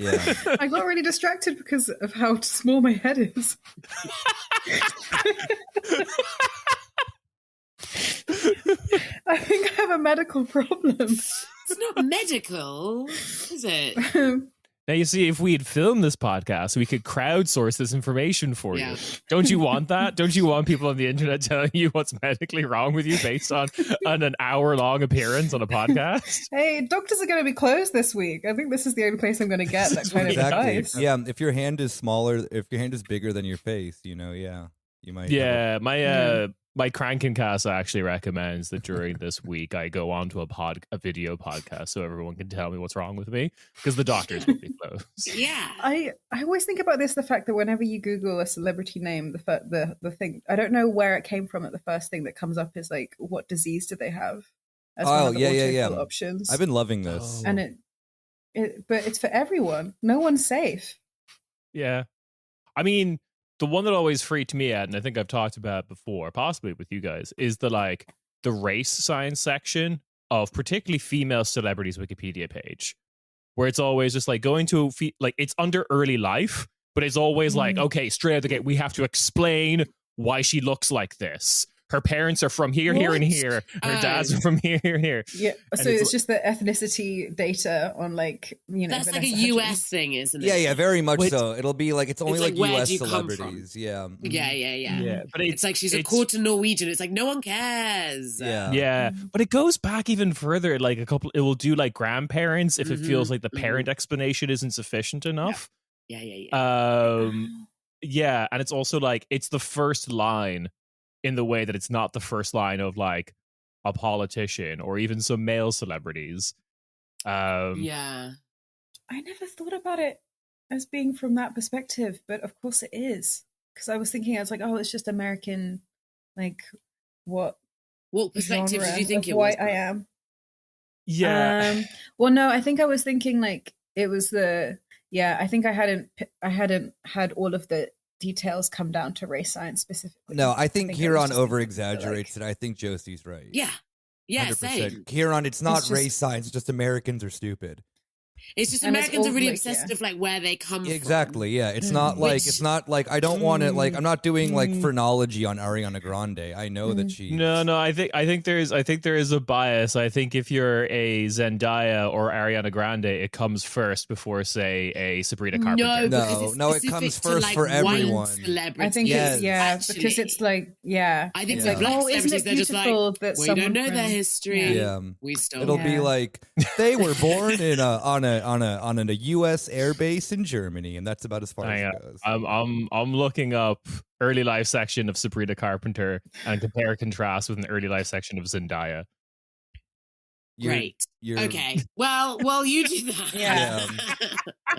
Yeah. I got really distracted because of how small my head is. I think I have a medical problem. It's not medical, is it? Now, you see, if we had filmed this podcast, we could crowdsource this information for Yeah. you. Don't you want that? Don't you want people on the internet telling you what's medically wrong with you based on an hour-long appearance on a podcast? Hey, doctors are going to be closed this week. I think this is the only place I'm going to get that kind of advice. Yeah, if your hand is smaller, if your hand is bigger than your face, you might. Yeah, my Crankin cast actually recommends that during this week I go on to a video podcast so everyone can tell me what's wrong with me because the doctors will be closed. Yeah. I always think about this, the fact that whenever you Google a celebrity name, the thing, I don't know where it came from, that the first thing that comes up is like, what disease do they have? As one of the autofill options. I've been loving this. And but it's for everyone. No one's safe. Yeah. I mean, the one that always freaked me out, and I think I've talked about it before, possibly with you guys, is the race science section of particularly female celebrities Wikipedia page, where it's always just like going to it's under early life, but it's always like, okay, straight out the gate, we have to explain why she looks like this. Her parents are from here, here, and here. Her dads are from here, here, and here. Yeah, so it's just the ethnicity data on that's Vanessa like a US thing, isn't it? Yeah, very much so. It'll be like it's only like US celebrities. Yeah. Yeah. But it's like she's a quarter Norwegian. It's like no one cares. Yeah. But it goes back even further. Like it will do like grandparents if it feels like the parent explanation isn't sufficient enough. Yeah. Yeah, and it's also like it's the first line in the way that it's not the first line of like a politician or even some male celebrities. I never thought about it as being from that perspective, but of course it is. Because I was thinking, I was like, oh, it's just American, like what perspective did you think it was? White I am. Yeah. Well, no, I think I was thinking like it was I think I hadn't had all of the details come down to race science specifically. No, I think Kieran over-exaggerates it. I think Josie's right. Yeah, 100%. same. Kieran, it's not race science, it's just Americans are stupid. It's just Americans are really obsessed with like where they come from. Exactly, yeah. It's not like I don't want to like I'm not doing like phrenology on Ariana Grande. I know that she No, I think there is a bias. I think if you're a Zendaya or Ariana Grande, it comes first before say a Sabrina Carpenter. No, it comes first for everyone. I think because it's like I think like black isn't it they're just like that we don't know their history. Yeah. We still It'll be like they were born in on a U.S. airbase in Germany, and that's about as far as it goes. I'm looking up early life section of Sabrina Carpenter and compare contrast with an early life section of Zendaya. Great. Okay. Well, you do that. Yeah.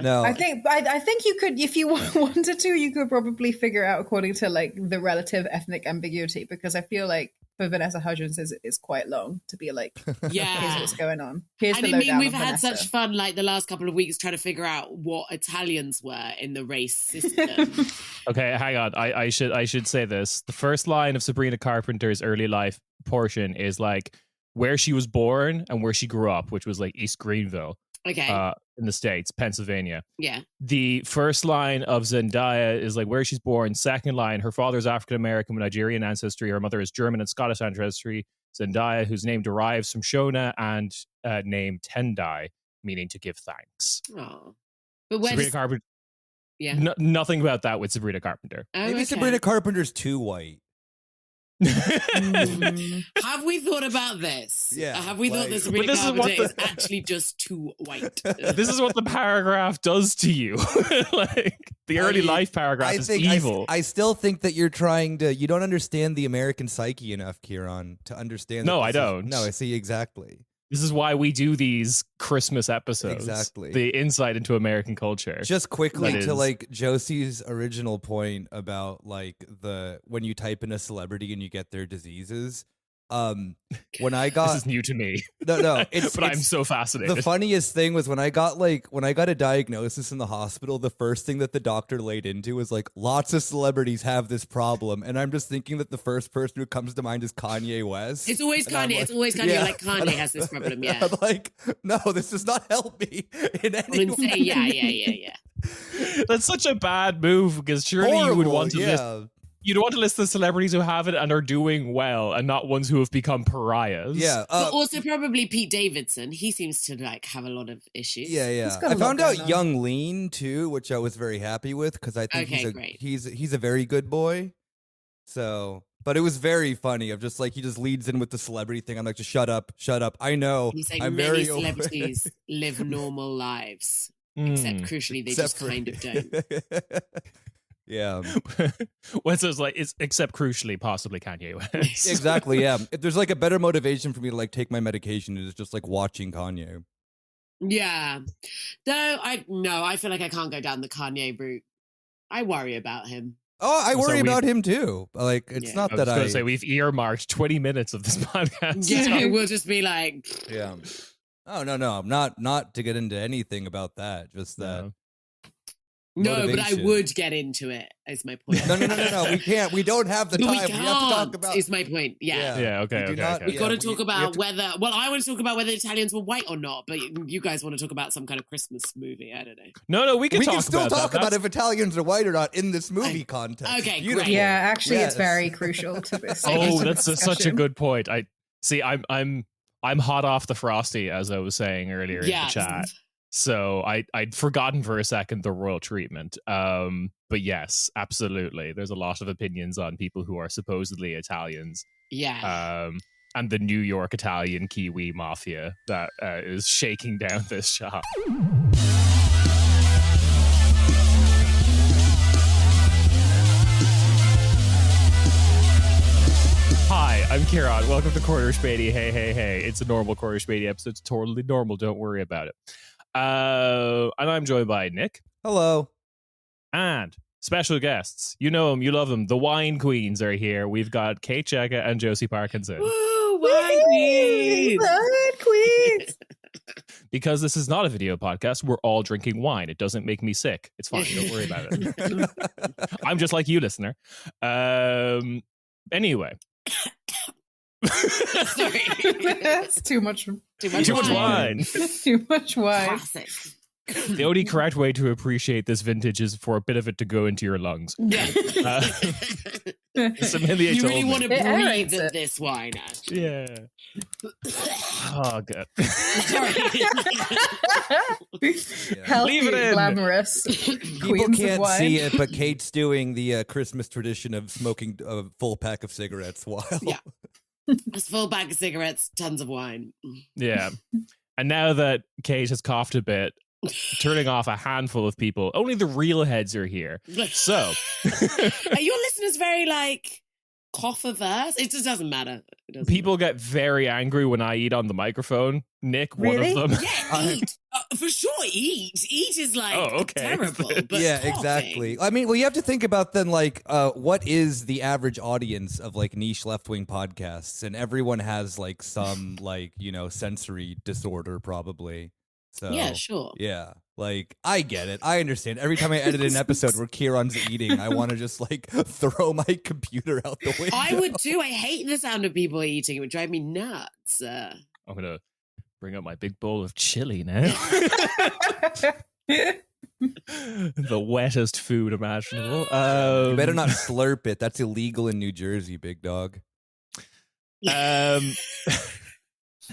No, I think you could, if you wanted to, you could probably figure out according to like the relative ethnic ambiguity, because I feel like for Vanessa Hudgens is quite long to be like, here's what's going on. Here's the lowdown. We've had such fun like the last couple of weeks trying to figure out what Italians were in the race system. Okay, hang on. I should say this. The first line of Sabrina Carpenter's early life portion is like where she was born and where she grew up, which was like East Greenville. Okay. In the States, Pennsylvania. Yeah. The first line of Zendaya is like where she's born. Second line, her father's African American with Nigerian ancestry. Her mother is German and Scottish ancestry. Zendaya, whose name derives from Shona and name Tendai, meaning to give thanks. Oh. But where Sabrina Carpenter. Yeah. Nothing about that with Sabrina Carpenter. Oh, maybe Sabrina Carpenter's too white. Have we thought about this? Yeah. Have we thought that Sabrina Carpenter is actually just too white? This is what the paragraph does to you. Like the early life paragraph is evil. I still think that you don't understand the American psyche enough, Kieran, to understand. No, I don't. No, I see exactly. This is why we do these Christmas episodes. Exactly. The insight into American culture. Just quickly to like Josie's original point about like when you type in a celebrity and you get their diseases. when I This got is new to me, no, but I'm so fascinated. the funniest thing was when I got a diagnosis in the hospital, the first thing that the doctor laid into was like, lots of celebrities have this problem, and I'm just thinking that the first person who comes to mind is Kanye West. It's always And I'm Kanye. like, It's always Kanye. yeah. Like Kanye has this problem. Yeah. I'm like, no, this does not help me in any I'm way. insane. Yeah. That's such a bad move because surely you would Horrible, want to list. yeah. You'd want to list the celebrities who have it and are doing well, and not ones who have become pariahs. Yeah, But also probably Pete Davidson. He seems to like have a lot of issues. yeah. got a I lot found going out on. Young Lean too, which I was very happy with because I think Okay, great. he's a very good boy. So, but it was very funny. Of just like he just leads in with the celebrity thing. I'm like, just shut up. I know. He's like I'm many very celebrities live normal lives, except crucially they just kind of don't. Yeah, When it's like it's except crucially, possibly Kanye West. exactly. Yeah, if there's like a better motivation for me to like take my medication, it's just like watching Kanye. Yeah. Though I feel like I can't go down the Kanye route. I worry about him. Oh, I So worry we- about him too. Like, it's Yeah. not I was that going to say we've earmarked 20 minutes of this podcast. Yeah, we'll just be like, Yeah. Oh no, I'm not to get into anything about that. Just that. no, but I Motivation. would get into it, is my point. No. We can't. We don't have the But time. we We can't, have to talk about. is my point. Yeah. Yeah, okay, We do okay, not- okay. We've got to we- talk we about have to- whether. Well, I want to talk about whether Italians were white or not, but you guys want to talk about some kind of Christmas movie. I don't know. No, we can We talk can still about talk that. about That's- if Italians are white or not in this movie context. It's okay, beautiful. great. Yeah, actually, it's Yes. very crucial to this. Oh, to that's this such a discussion. good point. I see. I'm hot off the Frosty, as I was saying earlier in Yeah. the chat. So I'd forgotten for a second the royal treatment. But yes, absolutely. There's a lot of opinions on people who are supposedly Italians. Yeah. And the New York Italian Kiwi mafia that is shaking down this shop. Hi, I'm Kieran. Welcome to Quarter Späti. Hey. It's a normal Quarter Späti episode. It's totally normal. Don't worry about it. And I'm joined by Nick Hello. and special guests. You know them, you love them. The wine queens are here. We've got Kate Cheka and Josie Parkinson. Woo, wine queen. Blood queens. Because this is not a video podcast, we're all drinking wine. It doesn't make me sick. It's fine. Don't worry about it. I'm just like you, listener. Anyway. Sorry. That's too much. Too much Too much wine. Too much wine. Classic. The only correct way to appreciate this vintage is for a bit of it to go into your lungs. Yeah. Sommelier You told really me. want to It breathe aerates in it. this wine, actually. Yeah. Oh, God. Sorry. Healthy, Leave it in. glamorous. People queens of can't wine. see it, but Kate's doing the Christmas tradition of smoking a full pack of cigarettes while. Yeah. A full bag of cigarettes, tons of wine. Yeah. And now that Kate has coughed a bit, turning off a handful of people, only the real heads are here. So, Are your listeners very like cough averse? It just doesn't matter. It doesn't people get very angry when I eat on the microphone. Nick, Really? one of them. matter. Yeah, eat. For sure, eat. Eat is like Oh, okay. terrible. But Yeah, coughing- exactly. I mean, well, you have to think about then, like, what is the average audience of like niche left wing podcasts, and everyone has like some like sensory disorder probably. So Yeah, sure. yeah, like I get it. I understand. Every time I edit an episode where Kieran's eating, I want to just like throw my computer out the window. I would too. I hate the sound of people eating. It would drive me nuts. I'm going to bring out my big bowl of chili now. The wettest food imaginable. You better not slurp it. That's illegal in New Jersey, big dog.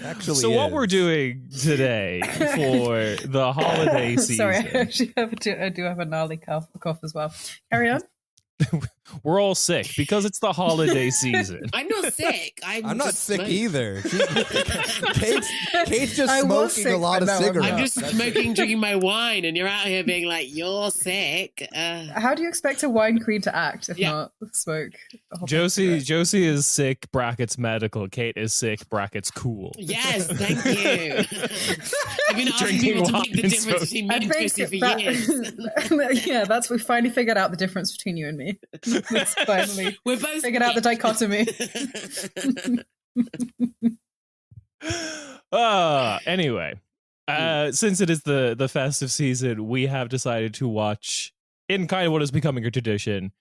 Actually, So what is. we're doing today for the holiday season, Sorry, I actually I do have a gnarly cough as well. Carry on. we're all sick because it's the holiday season. I'm not sick. I'm not just sick smoke. either. Kate's just I was smoking sick, a lot but of no, I'm cigarettes. I'm just That's smoking, drinking my wine, and you're out here being like, "You're sick." How do you expect a wine queen to act if Yeah. not smoke? a whole Josie bunch of Josie is sick, brackets medical. Kate is sick, brackets cool. Yes, thank you. I've been asking Drinking people to wine make the and difference smoking. between me I and Josie for think years. yeah, that's we finally figured out the difference between you and me. It's finally We're both figured out the dichotomy. Anyway, since it is the festive season, we have decided to watch, in kind of what is becoming a tradition,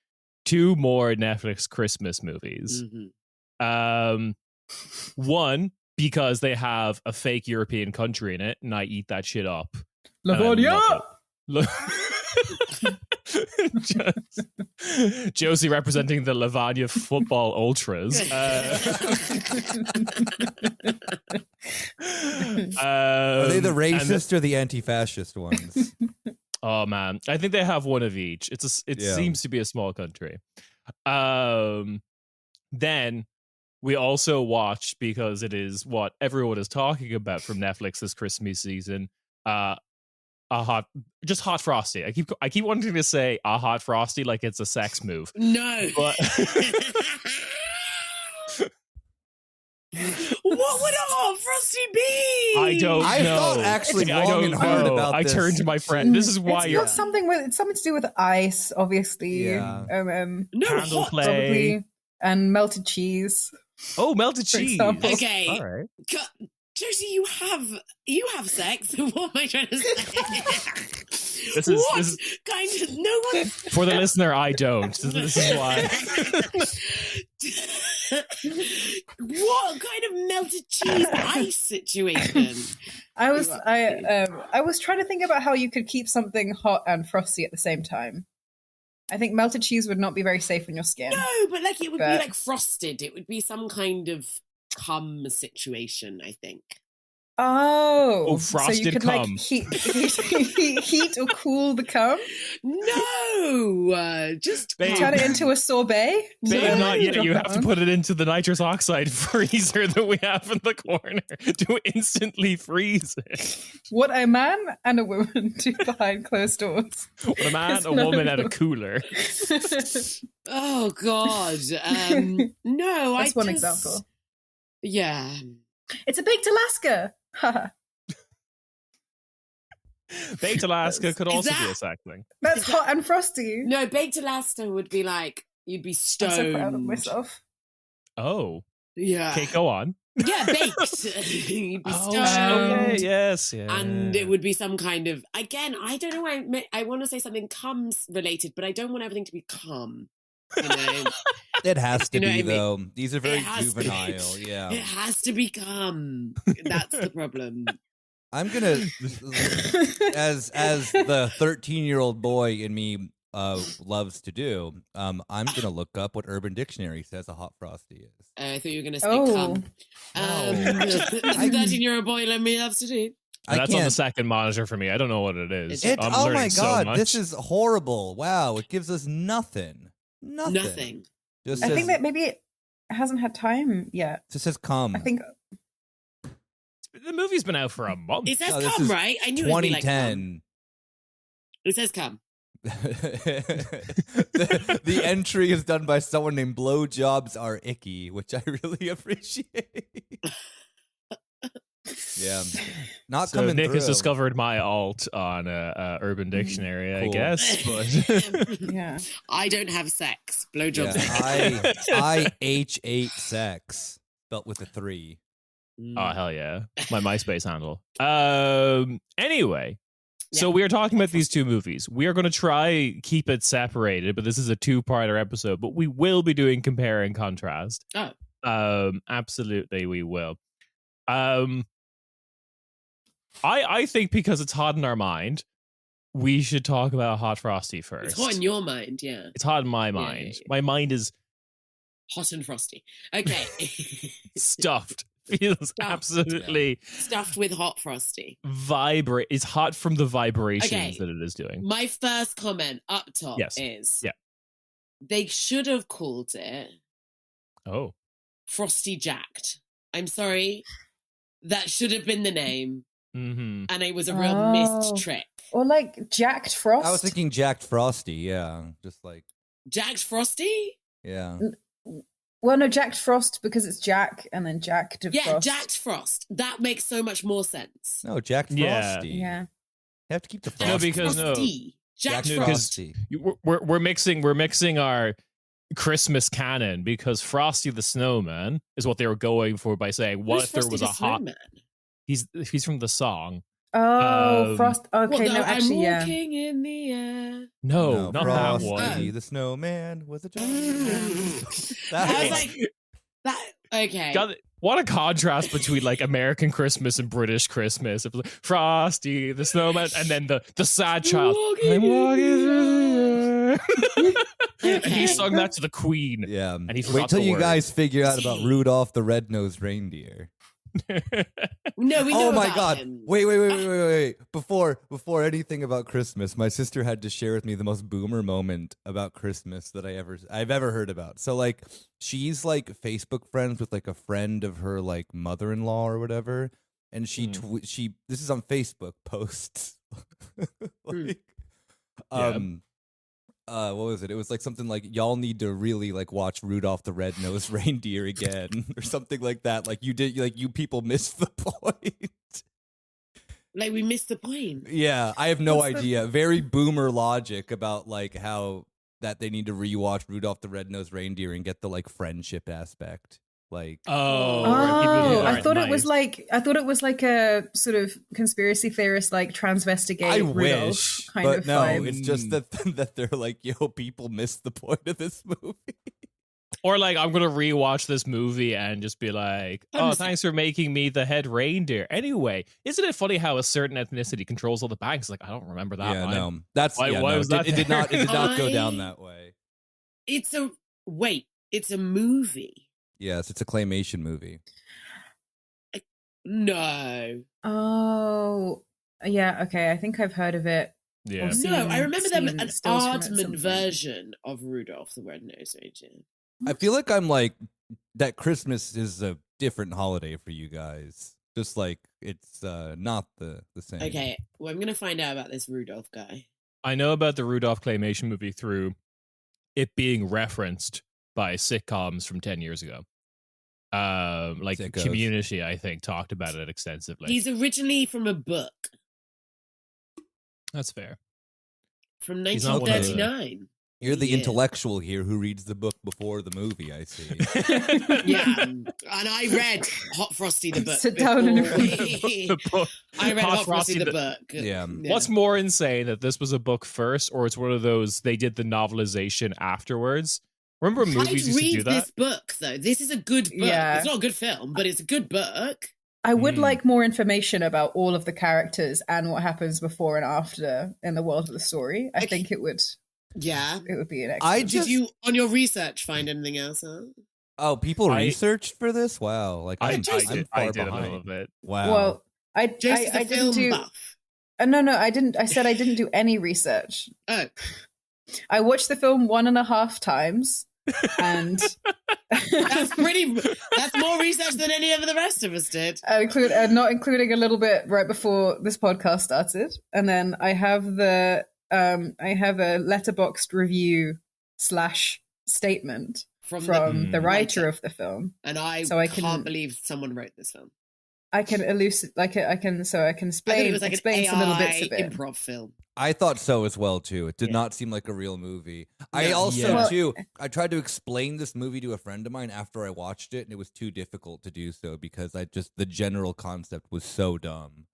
2 more Netflix Christmas movies. One, because they have a fake European country in it, and I eat that shit up. Lavonia! Josie representing the Lavagna football ultras. Are they the racist or the anti-fascist ones? Oh man, I think they have one of each. It seems to be a small country. Then we also watched, because it is what everyone is talking about from Netflix this Christmas season, Hot Frosty. I keep wanting to say a Hot Frosty like it's a sex move. No. But what would a Hot Frosty be? I don't know. I thought actually long and hard about this. I turned to my friend. This is why it's something to do with ice, obviously. Yeah. No, candle hot play. Probably, and melted cheese. Oh, melted For cheese. example. Okay. All right. Josie, you have sex. What am I trying to say? This is kind of no one for the listener. I don't. This is why. What kind of melted cheese ice situation? I was trying to think about how you could keep something hot and frosty at the same time. I think melted cheese would not be very safe on your skin. No, but like it would be like frosted. It would be some kind of cum situation, I think. Oh, frosted so you could cum. like heat or cool the cum? No, just Babe. Turn it into a sorbet? Babe, not yet. You have to put it into the nitrous oxide freezer that we have in the corner to instantly freeze it. What a man and a woman do behind closed doors. What a man, a woman, and a cooler. Oh God, no. That's one example. Yeah, it's a baked Alaska. Baked Alaska could also be that- a sex thing. That's hot and frosty. no. Baked Alaska would be like you'd be I'm stoned. so proud of myself. Oh, Yeah, okay, go on. yeah, baked. You'd be stoned. okay, yes, yeah. And it would be some kind of, again, I don't know why I want to say something cums related, but I don't want everything to be cum. You know? It has to You know be, what I mean? though. These are very It has to be. juvenile. Yeah. It has to be cum. That's the problem. I'm gonna, as the 13-year-old boy in me loves to do. I'm gonna look up what Urban Dictionary says a hot frosty is. I thought you were going to say Oh. cum. 13-year-old boy let me loves to do. I That's on the can't. second monitor for me. I don't know what it is. It- I'm Oh learning my so god, much. this is horrible! Wow, it gives us nothing. Nothing. Just I says, think that maybe it hasn't had time yet. just says come. I think The movie's been out for a month. It says No, this cum, is right? I knew it would be like cum. 2010. It says cum. The entry is done by someone named Blowjobs Are Icky, which I really appreciate. Yeah, not So coming Nick through. has discovered my alt on Urban Dictionary, I Cool. guess. But yeah. I don't have sex. Blowjobs. Yeah, I H8 sex, spelt with a 3. oh hell yeah, my MySpace handle. Anyway, so Yeah. we are talking about these two movies. We are going to try keep it separated, but this is a 2-parter episode. But we will be doing compare and contrast. Oh. Absolutely, we will. I think because it's hot in our mind, we should talk about Hot Frosty first. It's hot in your mind, yeah. It's hot in my Yeah, mind. yeah, yeah. My mind is Hot and frosty. Okay. stuffed. Feels absolutely Stuffed with hot frosty. vibrate. It's hot from the vibrations Okay. that it is doing. My first comment up top Yes. is Yeah. they should have called it Oh, Frosty Jacked. I'm sorry. That should have been the name. mm-hmm. And it was a real Oh. missed trick. Or like Jacked Frost. I was thinking Jacked Frosty. Yeah, just like Jacked Frosty? yeah. Well, no, Jacked Frost because it's Jack and then Jack to Yeah, Frost. Jacked Frost. That makes so much more sense. No, Jacked Yeah. Frosty. Yeah. You have to keep the No, Frosty. because no. Frosty. Jacked Jacked No, Frost. because- Frosty. We're mixing our Christmas canon, because Frosty the Snowman is what they were going for by saying, what Who's if there Frosty was the a hot... Snowman? He's from the song. Oh, Frost. Okay, What, no, I'm actually, yeah. walking in the air. No, not that Frosty one. the Snowman was a giant. I was like, that. Okay. God, what a contrast between like American Christmas and British Christmas. It was like, Frosty the Snowman, and then the sad child. I'm walking through the air. And he sung that to the Queen. Yeah. And he Wait till the you words. guys figure out about Rudolph the Red-Nosed Reindeer. No, we know Oh my about god. him. Wait. Before anything about Christmas, my sister had to share with me the most boomer moment about Christmas that I've ever heard about. So like she's like Facebook friends with like a friend of her like mother-in-law or whatever, and she this is on Facebook posts like what was it? It was like something like, y'all need to really like watch Rudolph the Red-Nosed Reindeer again or something like that. Like you people missed the point. Like, we missed the point. Yeah, I have no idea. Very boomer logic about like how that they need to rewatch Rudolph the Red-Nosed Reindeer and get the like friendship aspect. Like I thought it was like a sort of conspiracy theorist, like transvestigate. I Rudolph wish, kind but of no, vibe. it's just that they're like, yo, people missed the point of this movie. Or like, I'm gonna rewatch this movie and just be like, oh, thanks for making me the head reindeer. Anyway, isn't it funny how a certain ethnicity controls all the banks? Like, I don't remember that. Yeah, line. no, that's Why was that? It did not go down that way. It's a movie. Yes, it's a claymation movie. No. Oh, yeah. Okay, I think I've heard of it. Yeah. No, I remember them an stills from it at some Aardman point. version of Rudolph the Red-Nosed Reindeer. I feel like I'm like that Christmas is a different holiday for you guys. Just like it's not the same. Okay, well, I'm going to find out about this Rudolph guy. I know about the Rudolph claymation movie through it being referenced by sitcoms from 10 years ago. Like Sickos. Community, I think, talked about it extensively. He's originally from a book That's fair. from He's not one of the- 1939. You're the Yeah. intellectual here who reads the book before the movie, I see. Yeah, and I read Hot Frosty the book. Sit down and before we- I read Hot Frosty the book. Yeah. What's more insane, that this was a book first, or it's one of those they did the novelization afterwards? Remember movies I'd used to do read that? this book, though. This is a good book. Yeah. It's not a good film, but it's a good book. I would like more information about all of the characters and what happens before and after in the world of the story. I think it would Yeah. be an excellent. I Did just you, on your research, find anything else out? Oh, people I- researched for this? Wow. Like I I'm did a far little behind. bit. Wow. Well, I Josie's a didn't film do. buff. No, I didn't. I said I didn't do any research. Oh, I watched the film 1.5 times, and that's more research than any of the rest of us did. not including a little bit right before this podcast started. And then I have a letterboxed review / statement from the writer of the film. And I can't believe someone wrote this film. I can explain It was like explain an some little bits AI of it. improv film. I thought so as well too. It did not seem like a real movie. I also Well- too. I tried to explain this movie to a friend of mine after I watched it, and it was too difficult to do so because the general concept was so dumb.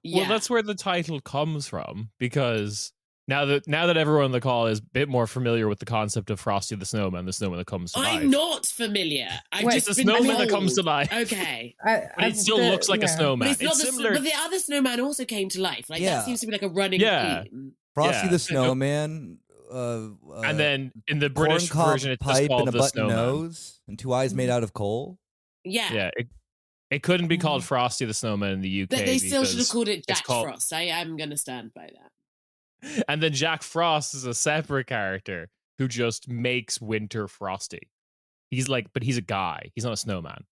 Yeah. Well, that's where the title comes from, because now that everyone on the call is a bit more familiar with the concept of Frosty the Snowman that comes to life. I'm not familiar. I've Wait, just The been snowman that told. comes to life. Okay. But it still looks like a snowman. But it's not similar. but the other snowman also came to life. Like Yeah. that seems to be like a running Yeah. theme. Frosty Yeah. the Snowman. And then in the British corncob version, it's just pipe and called a the button snowman. nose and 2 eyes made out of coal. Yeah. Yeah, it couldn't be called Frosty the Snowman in the UK. But they still should have because called it it's Jack called- Frost. I am going to stand by that. And then Jack Frost is a separate character who just makes winter frosty. But he's a guy. He's not a snowman.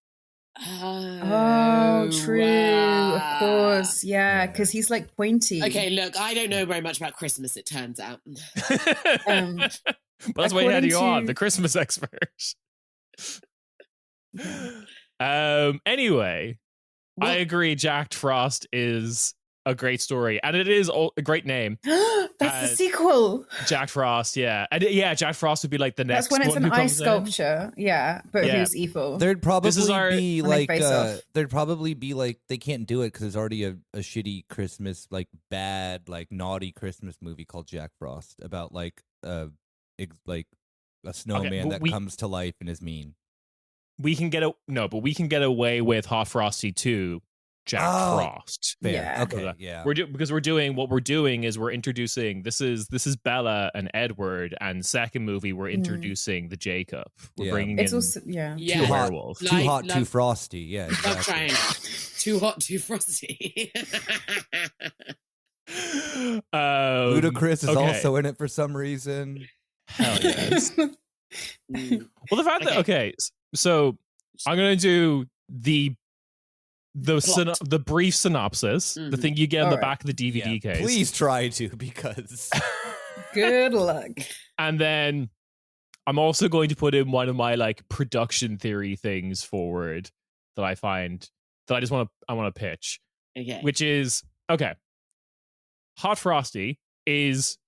Oh, true. Of course. Yeah, because he's like pointy. Okay, look, I don't know very much about Christmas, it turns out. But that's why he had according you on, to- the Christmas expert. Anyway, I agree. Jack Frost is a great story, and it is a great name. That's the sequel. Jack Frost, yeah. And Jack Frost would be like the next That's when it's one an who ice comes in. sculpture. Yeah, but who's evil? There'd probably be when they like face off. there'd probably be like they can't do it because there's already a shitty Christmas, like bad, like naughty Christmas movie called Jack Frost about like a snowman that comes to life and is mean. We can get away with Hot Frosty 2, Jack Frost. Fair. Yeah. Okay, yeah. Because we're introducing this is Bella and Edward, and second movie we're introducing the Jacob. We're bringing in also Too hot, too frosty. Yeah, exactly. Too hot, too frosty. Ludacris is also in it for some reason. Hell yes. Well, the fact that so I'm gonna do the brief synopsis, the thing you get on the back of the DVD case. Please try to, because good luck. And then I'm also going to put in one of my like production theory things forward that I find that I want to pitch. Okay. Which is Hot Frosty is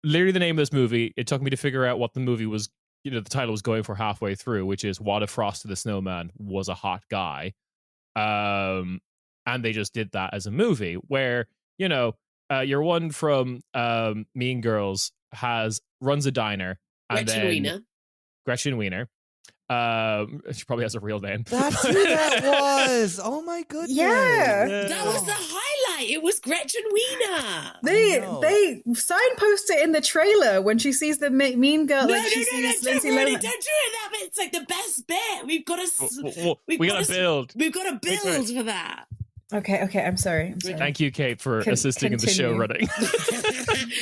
literally the name of this movie. It took me to figure out what the movie was, the title was going for halfway through, which is What if Frosty the Snowman was a hot guy? And they just did that as a movie where, your one from Mean Girls runs a diner. Gretchen Wiener. She probably has a real name. That's who that was. Oh my goodness. Yeah. That was the highlight. It was Gretchen Wiener. They signpost it in the trailer when she sees the Mean Girl. No, don't do it that bit. It's like the best bit. We've got to build. We've got to build for that. Okay, I'm sorry. Thank you, Kate, for assisting in the show running.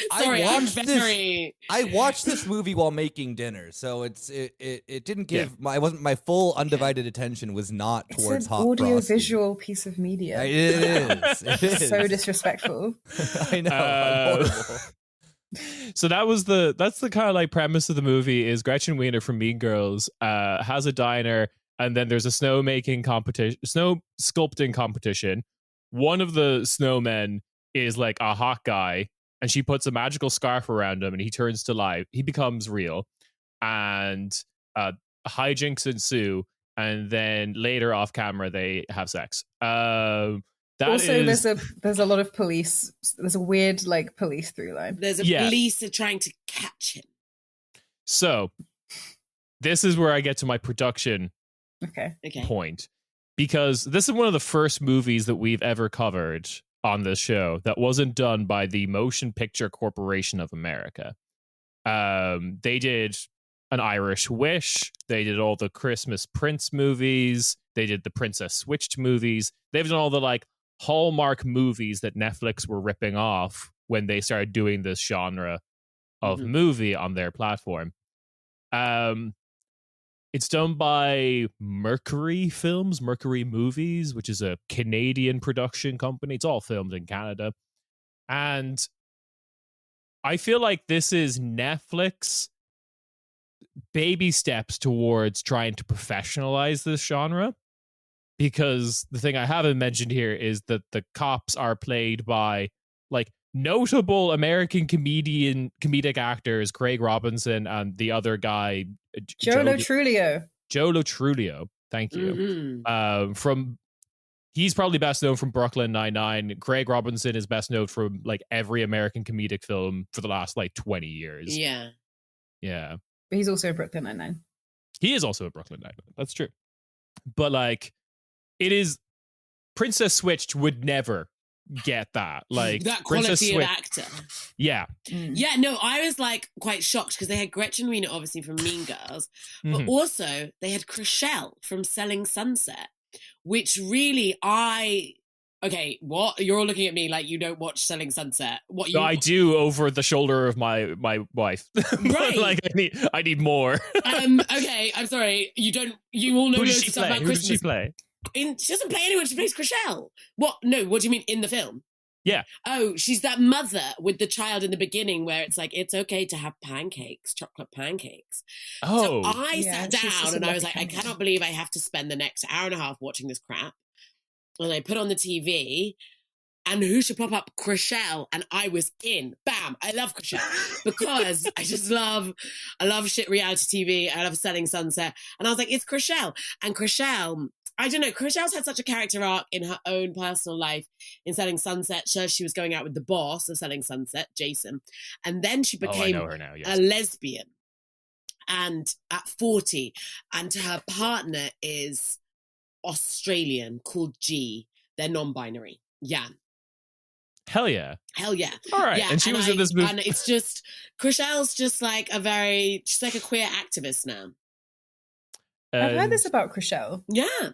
I watched this movie while making dinner, so it didn't give my full undivided attention was not towards Hot Frosty. It's an audio-visual piece of media. It is. It is. So disrespectful. I know. I'm horrible. So that's the kind of like premise of the movie is Gretchen Wiener from Mean Girls has a diner. And then there's a snow sculpting competition. One of the snowmen is like a hot guy, and she puts a magical scarf around him, and he turns to life. He becomes real, and hijinks ensue. And then later, off camera, they have sex. There's a lot of police. There's a weird like police through line. There's police are trying to catch him. So this is where I get to my production. Okay. Point, because this is one of the first movies that we've ever covered on this show that wasn't done by the Motion Picture Corporation of America. They did An Irish Wish. They did all the Christmas Prince movies. They did the Princess Switched movies. They've done all the like Hallmark movies that Netflix were ripping off when they started doing this genre of movie on their platform. It's done by Mercury Movies, which is a Canadian production company. It's all filmed in Canada. And I feel like this is Netflix baby steps towards trying to professionalize this genre. Because the thing I haven't mentioned here is that the cops are played by like notable American comedic actors, Craig Robinson and the other guy, Joe Lo Truglio. Thank you. He's probably best known from Brooklyn Nine-Nine. Craig Robinson is best known from like every American comedic film for the last like 20 years. Yeah. But he's also in Brooklyn Nine-Nine. He is also in Brooklyn Nine-Nine. That's true. But like, it is Princess Switched would never get that, like that quality of actor. Yeah. No, I was like quite shocked because they had Gretchen Wiener obviously from Mean Girls, but also they had Chriselle from Selling Sunset, which really what you're all looking at me like you don't watch Selling Sunset. What you? No, I do over the shoulder of my wife. Right. Like I need more. Okay, I'm sorry. You all know Who does she stuff play? about Christmas. Who does she play? She doesn't play anyone. She plays Chriselle. What? No. What do you mean in the film? Yeah. Oh, she's that mother with the child in the beginning where it's like, it's okay to have pancakes, chocolate pancakes. Oh. So I sat down and I was like, I cannot believe I have to spend the next hour and a half watching this crap. And I put on the TV and who should pop up? Chriselle. And I was in. Bam. I love Chriselle because I love shit reality TV. I love Selling Sunset. And I was like, it's Chriselle. And Chriselle, I don't know, Chriselle's had such a character arc in her own personal life in Selling Sunset. So she was going out with the boss of Selling Sunset, Jason. And then she became a lesbian. And at 40. And her partner is Australian called G. They're non-binary. Yeah. Hell yeah. Hell yeah. All right. Yeah. And she was in this movie. And it's just, Chriselle's just like she's like a queer activist now. I've heard this about Chriselle. Yeah.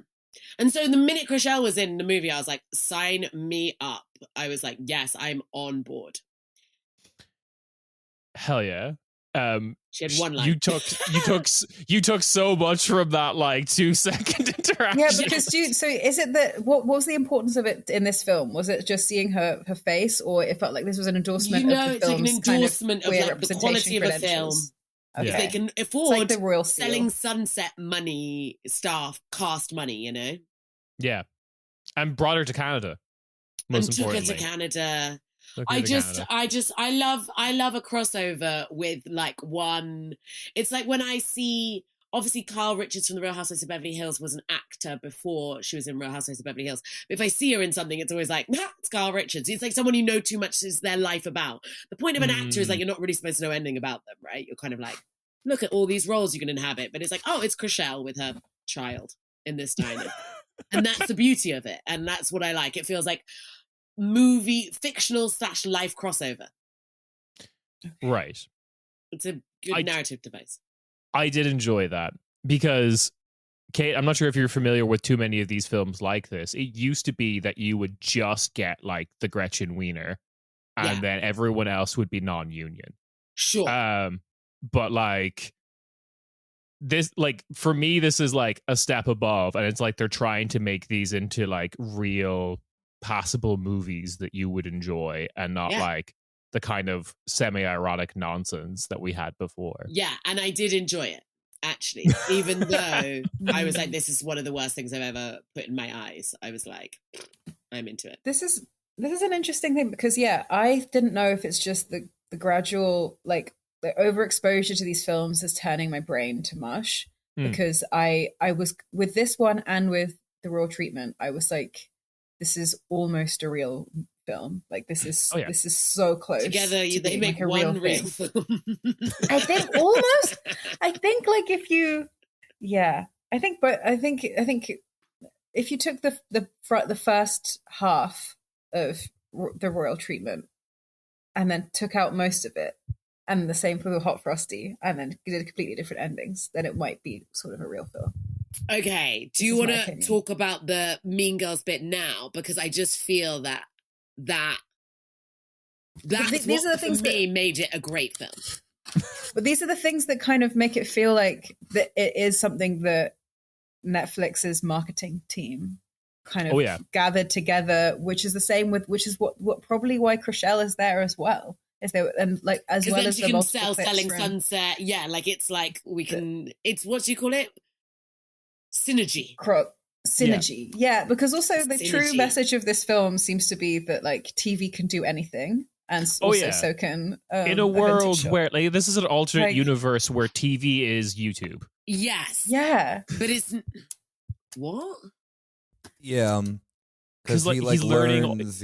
And so the minute Chriselle was in the movie, I was like, sign me up. I was like, yes, I'm on board. Hell yeah. She had one line. You took so much from that like 2-second interaction. Yeah, because so is it that what was the importance of it in this film? Was it just seeing her face, or it felt like this was an endorsement of the film's it's like an endorsement of like the quality of a film. Okay. They can afford like the royal Selling Sunset money, staff, cast money, you know? Yeah. And brought her to Canada. Most importantly. Took her to Canada. I love a crossover with like one. It's like when I see, obviously Carl Richards from the Real Housewives of Beverly Hills was an actor before she was in Real Housewives of Beverly Hills. But if I see her in something, it's always like, it's Carl Richards. It's like someone you know too much is their life about. The point of an actor is like, you're not really supposed to know anything about them, right? You're kind of like, look at all these roles you can inhabit. But it's like, oh, it's Chriselle with her child in this diner. And that's the beauty of it. And that's what I like. It feels like fictional / life crossover. Right. It's a good narrative device. I did enjoy that because, Kate, I'm not sure if you're familiar with too many of these films like this. It used to be that you would just get like the Gretchen Wiener and then everyone else would be non-union. Sure. But like this, like for me, this is like a step above, and it's like they're trying to make these into like real passable movies that you would enjoy and not like the kind of semi-ironic nonsense that we had before. Yeah, and I did enjoy it, actually. Even though I was like, this is one of the worst things I've ever put in my eyes. I was like, I'm into it. This is an interesting thing because, I didn't know if it's just the gradual, like, the overexposure to these films is turning my brain to mush. Because I was, with this one and with The Raw Treatment, I was like, this is almost a real film. Like this is so close. Together they make like one real film. I think almost. I think like if you, I think if you took the first half of The Royal Treatment and then took out most of it, and the same for the Hot Frosty, and then did completely different endings, then it might be sort of a real film. Okay, do you want to talk about the Mean Girls bit now? Because I just feel that's these are the things that made it a great film. But these are the things that kind of make it feel like that it is something that Netflix's marketing team kind of gathered together, which is the same with, which is what probably why Chriselle is there as well. Is there, and like as well as the multiple Selling Sunset, like it's like we can. It's what do you call it? Synergy. Synergy, because also the true message of this film seems to be that like TV can do anything, and also so can in a world where like this is an alternate universe where TV is YouTube. Yes. Yeah. But it's what? Yeah. Because like, he's learns.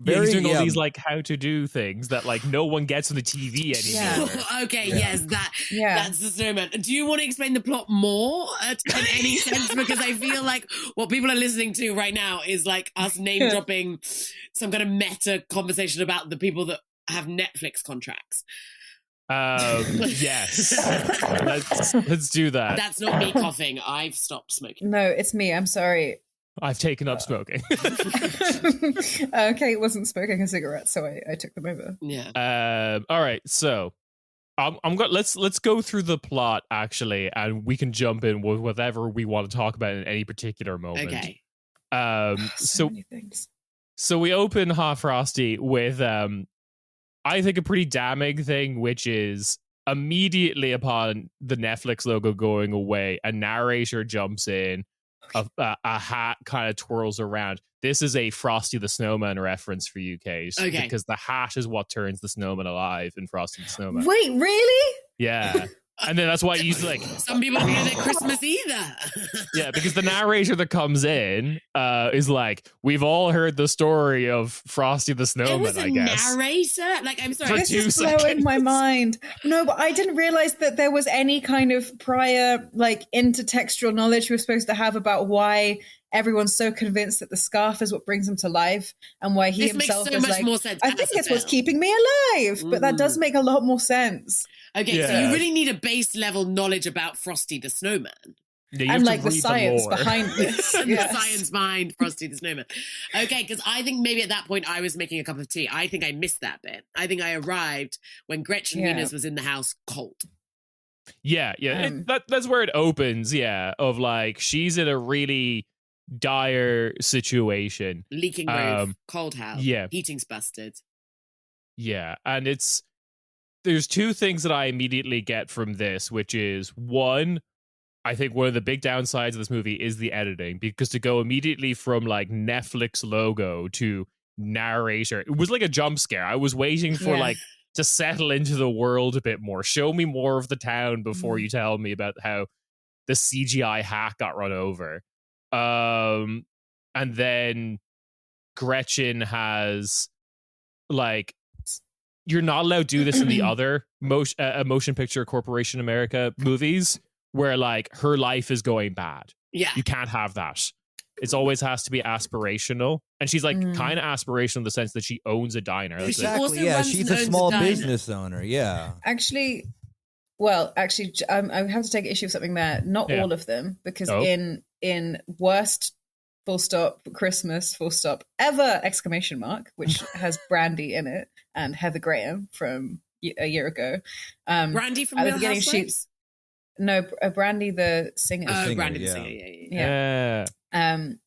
He's doing all these like how to do things that like no one gets on the TV anymore. Yes, that's the snowman. Do you want to explain the plot more in any sense? Because I feel like what people are listening to right now is like us name dropping some kind of meta conversation about the people that have Netflix contracts. Yes. let's do that. That's not me coughing. I've stopped smoking. No, it's me. I'm sorry. I've taken up smoking. Okay, it wasn't smoking a cigarette, so I took them over. Yeah. All right. So, let's go through the plot actually, and we can jump in with whatever we want to talk about in any particular moment. Okay. So many things. So we open Hot Frosty with I think a pretty damning thing, which is immediately upon the Netflix logo going away, a narrator jumps in, a hat kind of twirls around. This is a Frosty the Snowman reference for you, Kate. Okay. Because the hat is what turns the snowman alive in Frosty the Snowman. Wait, really? Yeah. And then that's why he's like... Some people don't get Christmas either. Yeah, because the narrator that comes in is like, we've all heard the story of Frosty the Snowman, I guess. Narrator? Like, I'm sorry. This is blowing my mind. No, but I didn't realize that there was any kind of prior, like, intertextual knowledge we were supposed to have about why everyone's so convinced that the scarf is what brings him to life, and why he himself makes so is much like, more sense I think it's what's keeping me alive. But that does make a lot more sense. Okay, so you really need a base level knowledge about Frosty the Snowman. Yeah, and like the science behind this. And the science behind Frosty the Snowman. Okay, because I think maybe at that point I was making a cup of tea. I think I missed that bit. I think I arrived when Gretchen Wieners was in the house cold. Yeah. That's where it opens, of like, she's in a really dire situation. Leaking roof, cold house, heating's busted. Yeah, and there's two things that I immediately get from this, which is, one, I think one of the big downsides of this movie is the editing, because to go immediately from like Netflix logo to narrator, it was like a jump scare. I was waiting for like to settle into the world a bit more. Show me more of the town before you tell me about how the CGI hack got run over. And then Gretchen has like, you're not allowed to do this in the other motion picture Corporation America movies where like her life is going bad. Yeah. You can't have that. It always has to be aspirational. And she's like kind of aspirational in the sense that she owns a diner. Exactly. Yeah, she's a small business owner. Yeah. Actually, I have to take issue with something there. Not all of them, because in worst full stop Christmas full stop ever exclamation mark, which has Brandy in it and Heather Graham from a year ago. Brandy from Real Housewives? No, Brandy the singer. Brandy the singer. Yeah.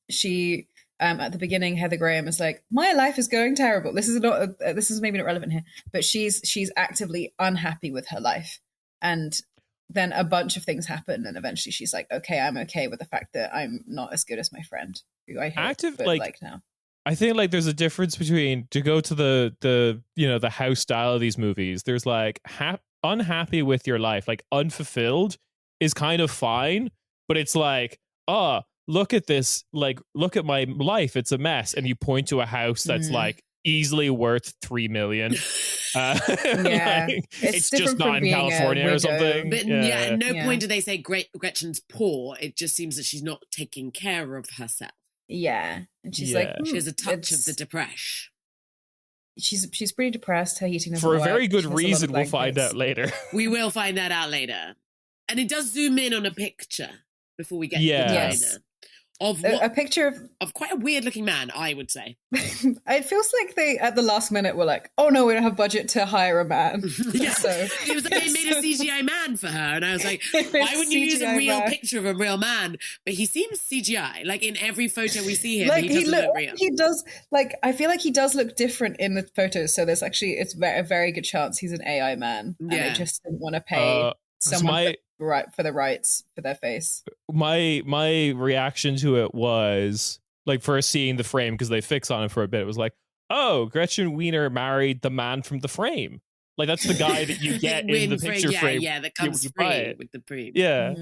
She at the beginning, Heather Graham is like, "My life is going terrible." This is maybe not relevant here, but she's actively unhappy with her life, and then a bunch of things happen, and eventually she's like, "Okay, I'm okay with the fact that I'm not as good as my friend who I hate." Like now. I think like there's a difference between, to go to the the house style of these movies. There's like unhappy with your life, like unfulfilled is kind of fine, but it's like, look at this, like, look at my life, it's a mess, and you point to a house that's like easily worth $3 million. Like, it's just not in California or something. But at no point do they say Gretchen's poor. It just seems that she's not taking care of herself. Yeah, and she's like, she has a touch of the depression. She's pretty depressed. Her heating for a very good reason. We'll find out later. We will find that out later. And it does zoom in on a picture before we get to the diner. Of a picture of quite a weird looking man, I would say. It feels like they at the last minute were like, "Oh no, we don't have budget to hire a man." So it was like they made a CGI man for her, and I was like, "Why wouldn't you use a real picture of a real man?" But he seems CGI. Like in every photo we see him, like he doesn't look real. He does. Like I feel like he does look different in the photos. So there's actually a very good chance he's an AI man, and they just didn't want to pay someone for the rights for their face. My reaction to it was like, first seeing the frame, because they fix on it for a bit, it was like, oh, Gretchen Wiener married the man from The Frame. Like that's the guy that you get in the picture frame. Yeah, that comes free with the frame. Yeah.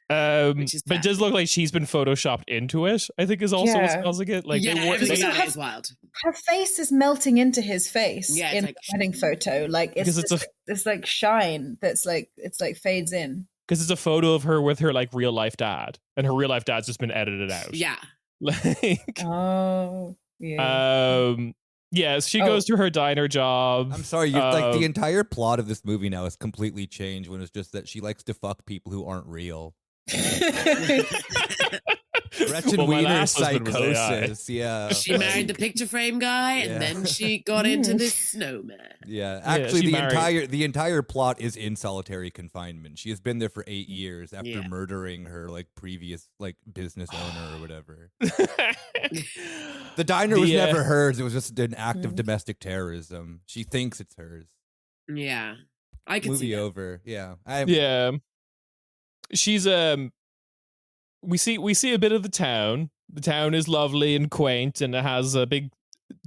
But it does look like she's been photoshopped into it, I think, is also what's causing it. Like, is wild. Her face is melting into his face in the wedding photo. Like it's like shine that's like it's like fades in. Because it's a photo of her with her like real life dad, and her real life dad's just been edited out. Yeah. Like. Oh. Yeah. Yes, she goes to her diner job. I'm sorry, like the entire plot of this movie now has completely changed when it's just that she likes to fuck people who aren't real. Gretchen Wiener's psychosis. Yeah, she married the picture frame guy, and then she got into this snowman. Yeah, actually, the entire plot is in solitary confinement. She has been there for 8 years after murdering her like previous like business owner or whatever. The diner was never hers. It was just an act of domestic terrorism. She thinks it's hers. Yeah, I can movie see over. Yeah, yeah. She's we see a bit of the town. The town is lovely and quaint, and it has a big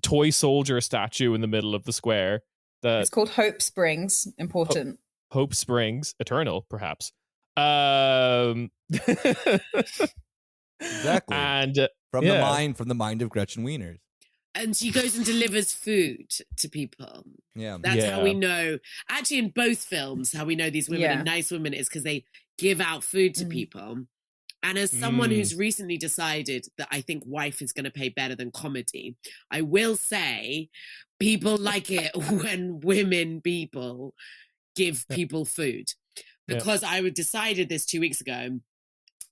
toy soldier statue in the middle of the square. It's called Hope Springs. Important. Hope Springs, eternal, perhaps. Exactly. And from the mind of Gretchen Wieners. And she goes and delivers food to people. Yeah. That's how we know. Actually, in both films, how we know these women are nice women is because they give out food to people. And as someone who's recently decided that I think wife is going to pay better than comedy, I will say people like it when women people give people food. Because I decided this 2 weeks ago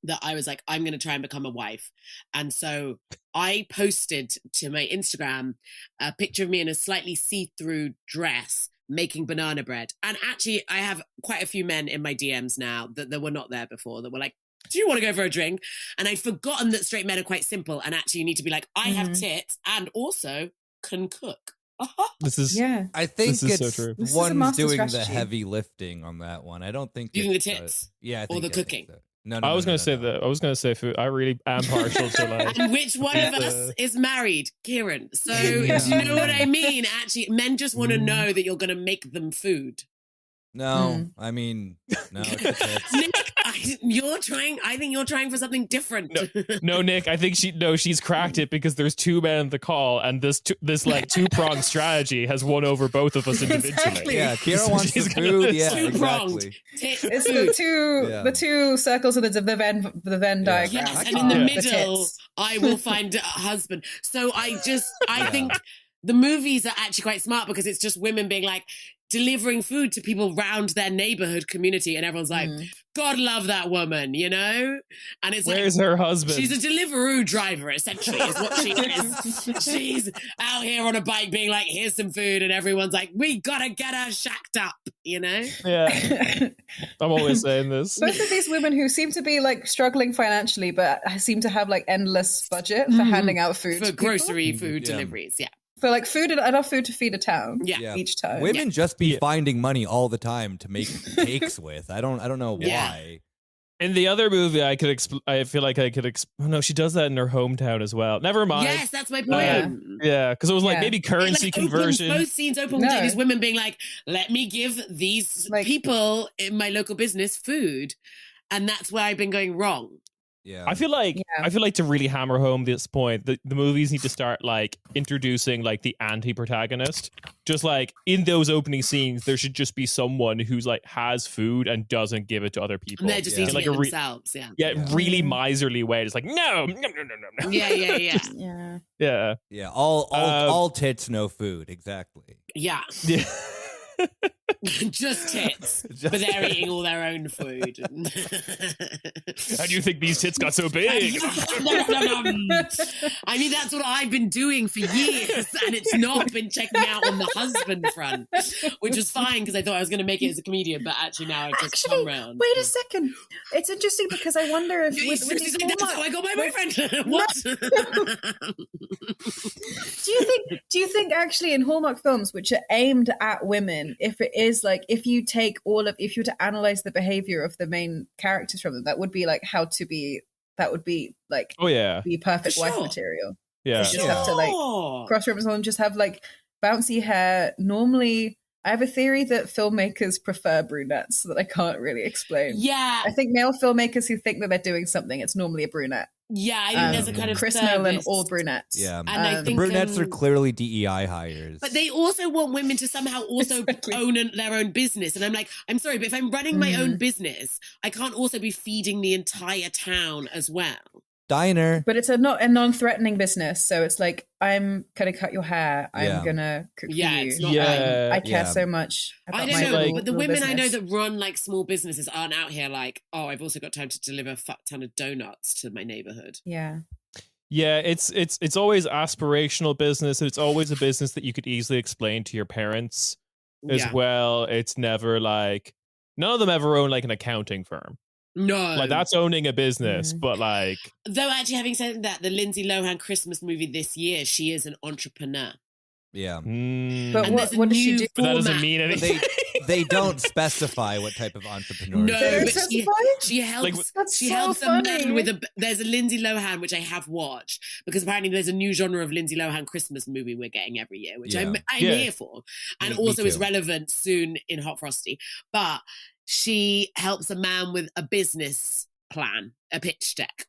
that I was like, I'm going to try and become a wife. And so I posted to my Instagram a picture of me in a slightly see-through dress making banana bread. And actually, I have quite a few men in my DMs now that were not there before that were like, do you want to go for a drink? And I'd forgotten that straight men are quite simple. And actually, you need to be like, I have tits and also can cook. This is I think it's so true. one's doing the heavy lifting on that one. I don't think doing the tits. I think or the cooking. So. No, I was going to say that. I was going to say food. I really am partial to like. And which one of us is married? Kieran. So do you know what I mean? Actually, men just want to know that you're going to make them food. No, I mean, no. It's Nick, you're trying. I think you're trying for something different. No, Nick. I think she's cracked it because there's two men on the call, and this like two-pronged strategy has won over both of us individually. Exactly. Yeah, Kira wants the food. Yeah, two-pronged. exactly. It's the two circles of the Venn diagram. Yes, and in the middle, I will find a husband. So I think the movies are actually quite smart because it's just women being like, delivering food to people round their neighborhood community, and everyone's like, God love that woman, you know? And it's where's her husband? She's a Deliveroo driver, essentially, is what she is. She's out here on a bike being like, here's some food, and everyone's like, we gotta get her shacked up, you know? Yeah. I'm always saying this. Both of these women who seem to be like struggling financially, but seem to have like endless budget for handing out food for grocery food deliveries, For like enough food to feed a town. Each time. Women just be finding money all the time to make cakes with. I don't know why. In the other movie, I feel like I could. Oh no, she does that in her hometown as well. Never mind. Yes, that's my point. Yeah, because it was like maybe currency conversion. Both scenes open with these women being like, "Let me give these people in my local business food," and that's where I've been going wrong. Yeah. I feel like to really hammer home this point, the movies need to start like introducing like the anti-protagonist. Just like in those opening scenes, there should just be someone who's like has food and doesn't give it to other people. And they're just eating like it themselves. Really miserly way. It's like no. Yeah. All tits, no food. Exactly. Yeah. Just tits, but they're eating all their own food. How do you think these tits got so big? I mean, that's what I've been doing for years, and it's not been checking out on the husband front, which was fine because I thought I was going to make it as a comedian, but actually now I've just come round. Wait a second. It's interesting because I wonder if that's how I got my boyfriend. What? Do you think actually in Hallmark films, which are aimed at women, if it is like if you were to analyze the behavior of the main characters from them, that would be like be perfect wife material. Yeah, you just have to like cross-reference on, just have like bouncy hair. Normally, I have a theory that filmmakers prefer brunettes that I can't really explain. Yeah, I think male filmmakers who think that they're doing something, it's normally a brunette. Yeah, I think there's a kind of Chris service. Nolan, all brunettes. Yeah, and I think the brunettes are clearly DEI hires. But they also want women to somehow also own their own business. And I'm like, I'm sorry, but if I'm running my own business, I can't also be feeding the entire town as well. Diner. But it's a non-threatening business, so it's like, I'm gonna cut your hair, I'm gonna cook for you. It's not I care so much about I don't know, but the women business. I know that run like small businesses aren't out here like, oh, I've also got time to deliver a fuck ton of donuts to my neighborhood. Yeah, it's always aspirational business. It's always a business that you could easily explain to your parents as well. It's never like, none of them ever own like an accounting firm. No. Like, that's owning a business, but like... Though, actually, having said that, the Lindsay Lohan Christmas movie this year, she is an entrepreneur. Yeah. But what does she do? But that doesn't mean anything. they don't specify what type of entrepreneur. No, They but specify? she helps. That's She so helps a funny. man with a. There's a Lindsay Lohan which I have watched because apparently there's a new genre of Lindsay Lohan Christmas movie we're getting every year, which I'm here for, and Me also is too. relevant soon in Hot Frosty. But she helps a man with a business plan, a pitch deck.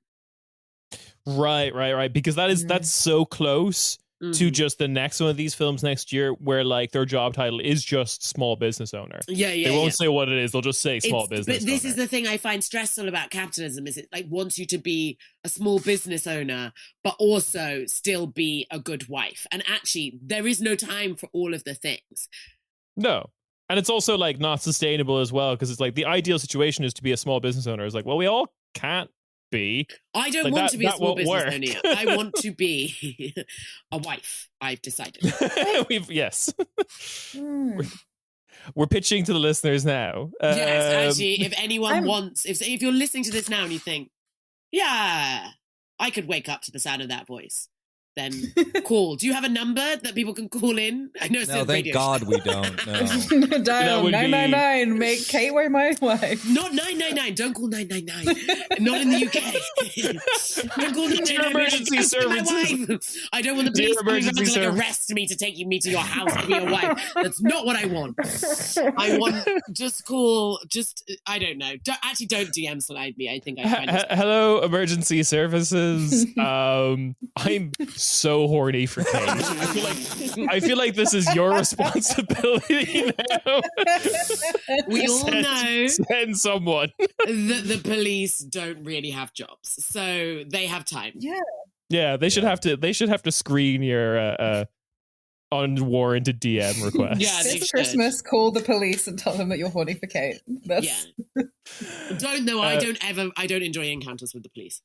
Right. Because that's so close to just the next one of these films next year, where like their job title is just small business owner. Yeah. They won't say what it is. They'll just say small business. But this owner. is the thing I find stressful about capitalism: is it like wants you to be a small business owner, but also still be a good wife. And actually, there is no time for all of the things. No. And it's also like not sustainable as well, because it's like the ideal situation is to be a small business owner. It's like, well, we all can't be. I don't Like, want to be a that small won't business work. owner. I want to be a wife. I've decided. Yes. Hmm. We're pitching to the listeners now. Yes, actually, if anyone I'm- wants, if you're listening to this now and you think, yeah, I could wake up to the sound of that voice, then call. Do you have a number that people can call in? I know it's No, a thank radio God show. we don't. No. Dial would be- 999. Make Kate my wife. Not 999. Don't call 999. Not in the UK. Don't call 999. emergency Ask for my services. wife. I don't want the Dear police coming around emergency to like service. arrest me to take me to your house to be a wife. That's not what I want. I want just call. Just I don't know. Don't DM slide me. I think I find it. Hello, emergency services. I'm so horny for Kate. I feel like this is your responsibility now. We all know Send someone. that the police don't really have jobs, so they have time. Yeah. Yeah, they should have to. They should have to screen your unwarranted DM request. Yeah, they This should. Christmas, call the police and tell them that you're horny for Kate. That's Yeah. I don't enjoy encounters with the police.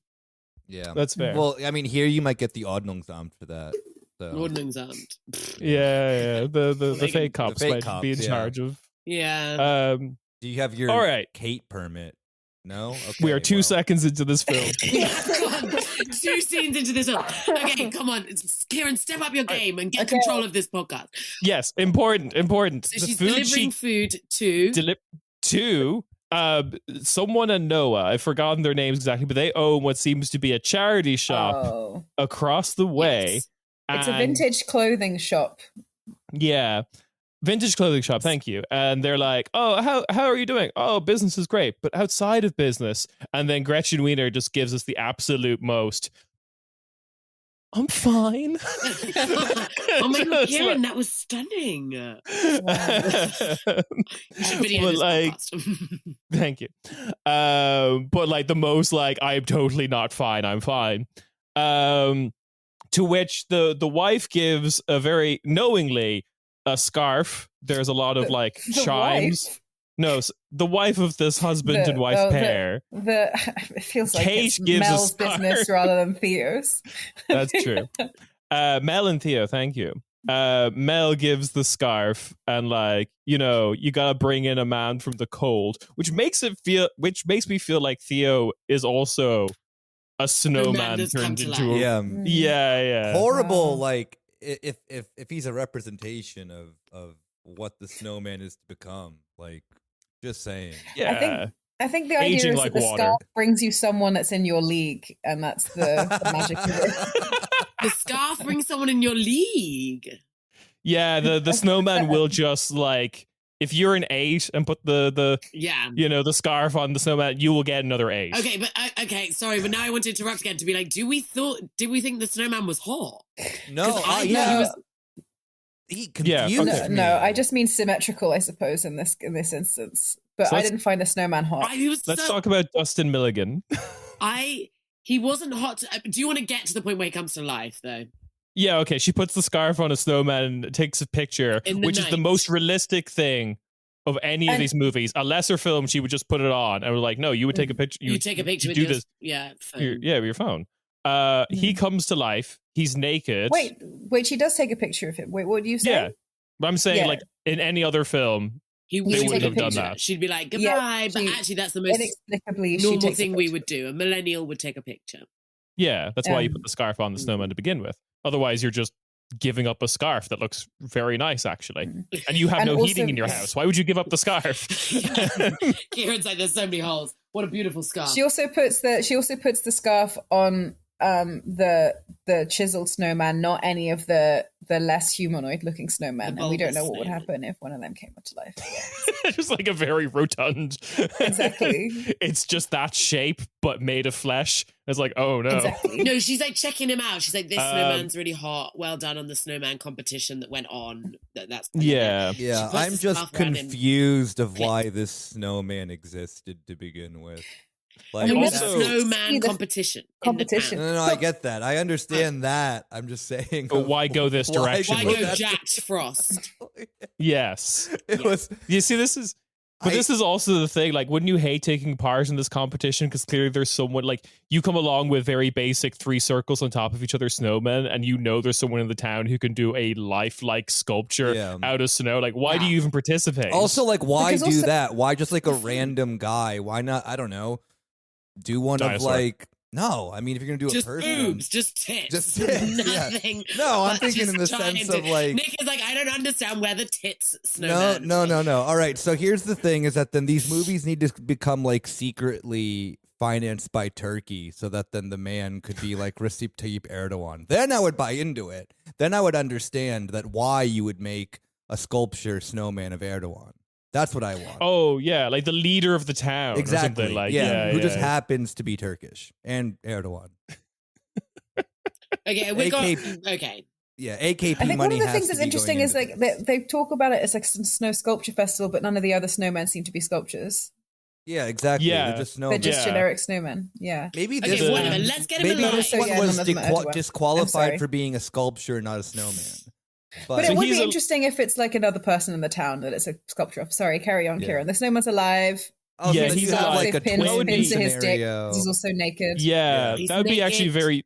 Yeah, That's fair. Well, I mean, here you might get the Ordnungsamt for that. So. Ordnungsamt. Yeah. The Like, fake cops fake might be in cops, yeah. charge of. Yeah. Do you have your All right. Kate permit? No. Okay, We are 2 well. seconds into this film. Come on. 2 scenes into this. Okay, come on. Kieran, step up your game and get control of this podcast. Yes, important. So The she's food delivering food to... to someone and Noah. I've forgotten their names exactly, but they own what seems to be a charity shop Oh. across the way. Yes. It's a And- vintage clothing shop. Yeah. Vintage clothing shop, thank you. And they're like, oh, how are you doing? Oh, business is great, but outside of business. And then Gretchen Wiener just gives us the absolute most, I'm fine. Oh my God, Just Kieran, that was stunning. You should video But, this like, podcast. Thank you. But like the most like, I'm totally not fine, I'm fine. To which the wife gives a very knowingly a scarf. There's a lot of like The chimes. wife? No, the wife of this husband and wife pair. It feels like Kate it's gives a Mel's scarf. business rather than Theo's. That's true. Mel and Theo, thank you. Mel gives the scarf and like, you gotta bring in a man from the cold, which makes me feel like Theo is also a snowman that's come turned to into life. a yeah. Horrible. Wow. Like if he's a representation of what the snowman is to become. Like, just saying. Yeah. I think the idea Aging is like that the water. scarf brings you someone that's in your league, and that's the magic of it. The scarf brings someone in your league. Yeah, the snowman will just like, if you're an 8 and put the Yeah. the scarf on the snowman, you will get another 8. Okay, but sorry, but now I want to interrupt again to be like, did we think the snowman was hot? No, 'Cause I thought yeah. he was. he Yeah, confused okay. me. No, I just mean symmetrical, I suppose, in this instance. But So I let's- didn't find the snowman hot. Let's talk about Dustin Milligan. He wasn't hot. Do you want to get to the point where he comes to life, though? Yeah, okay. She puts the scarf on a snowman and takes a picture, In the which is the night. most realistic thing of any of And- these movies. A lesser film, she would just put it on and we're like, no, you would take a picture. You take a picture you with do your this. phone. With your phone. He comes to life. He's naked. Wait, she does take a picture of him. Wait, what do you say? Yeah. But I'm saying, Yeah. like, in any other film, He They would wouldn't take a have done picture. that. She'd be like, Yeah, goodbye. But she- actually, that's the most Inexplicably, she normal takes a thing we picture. would do. A millennial would take a picture. yeah, that's why you Um, put the scarf on the snowman to begin with. Otherwise, you're just giving up a scarf that looks very nice, actually. And you have And no also- heating in your house. Why would you give up the scarf? Kieran's like, there's so many holes. What a beautiful scarf. She also puts the scarf on the chiseled snowman, not any of the less humanoid looking snowmen, and we don't know what would happen if one of them came to life. Just like a very rotund. Exactly. It's just that shape, but made of flesh. It's like, oh no. Exactly. No, she's like checking him out. She's like, this snowman's really hot. Well done on the snowman competition that went on. That's Yeah. Yeah, puts I'm the just scarf around him. confused of why this snowman existed to begin with. Like, I mean, It was Also- a snowman the competition. competition. no, I get that. I understand that. I'm just saying. But why go this direction Why with go it? Jacked Frost? Yes. It was. You see, this is also the thing. Like, wouldn't you hate taking part in this competition? Because clearly there's someone, like, you come along with very basic 3 circles on top of each other snowmen, and you know there's someone in the town who can do a lifelike sculpture out of snow. Like, why do you even participate? Also, like, why Because do also- that? Why just like a random guy? Why not? I don't know. Do one Dinosaur. of like. No, I mean, if you're gonna do Just a person, boobs, just tits. Just tits, yeah. Nothing. No, I'm but thinking just in the trying sense to- of, like- Nick is like, I don't understand where the tits No, snowman. no. All right. So here's the thing: is that then these movies need to become like secretly financed by Turkey, so that then the man could be like Recep Tayyip Erdogan. Then I would buy into it. Then I would understand that why you would make a sculpture snowman of Erdogan. That's what I want. Oh, yeah, like the leader of the town. exactly. Or something. Like, who just yeah. happens to be Turkish and Erdogan. Okay, we got. AK Okay. Yeah, AKP I think money one of the has things to that's be interesting going is into like this. they talk about it as like some snow sculpture festival, but none of the other snowmen seem to be sculptures. Yeah, exactly. Yeah. They're just They're snowmen. just Yeah. generic snowmen. Yeah. Maybe Okay, this whatever. one, Let's get him maybe alive. this one Yeah, was none of them are Erdogan. I'm disqualified sorry. for being a sculpture, not a snowman. But So it would he's be a- interesting if it's like another person in the town that it's a sculpture of. Sorry, carry on, Yeah. Kieran. The snowman's alive. Oh, Yeah, so then he's you have alive. like a They've pinned twin pins to his dick. scenario. He's also naked. Yeah, He's that would be actually naked.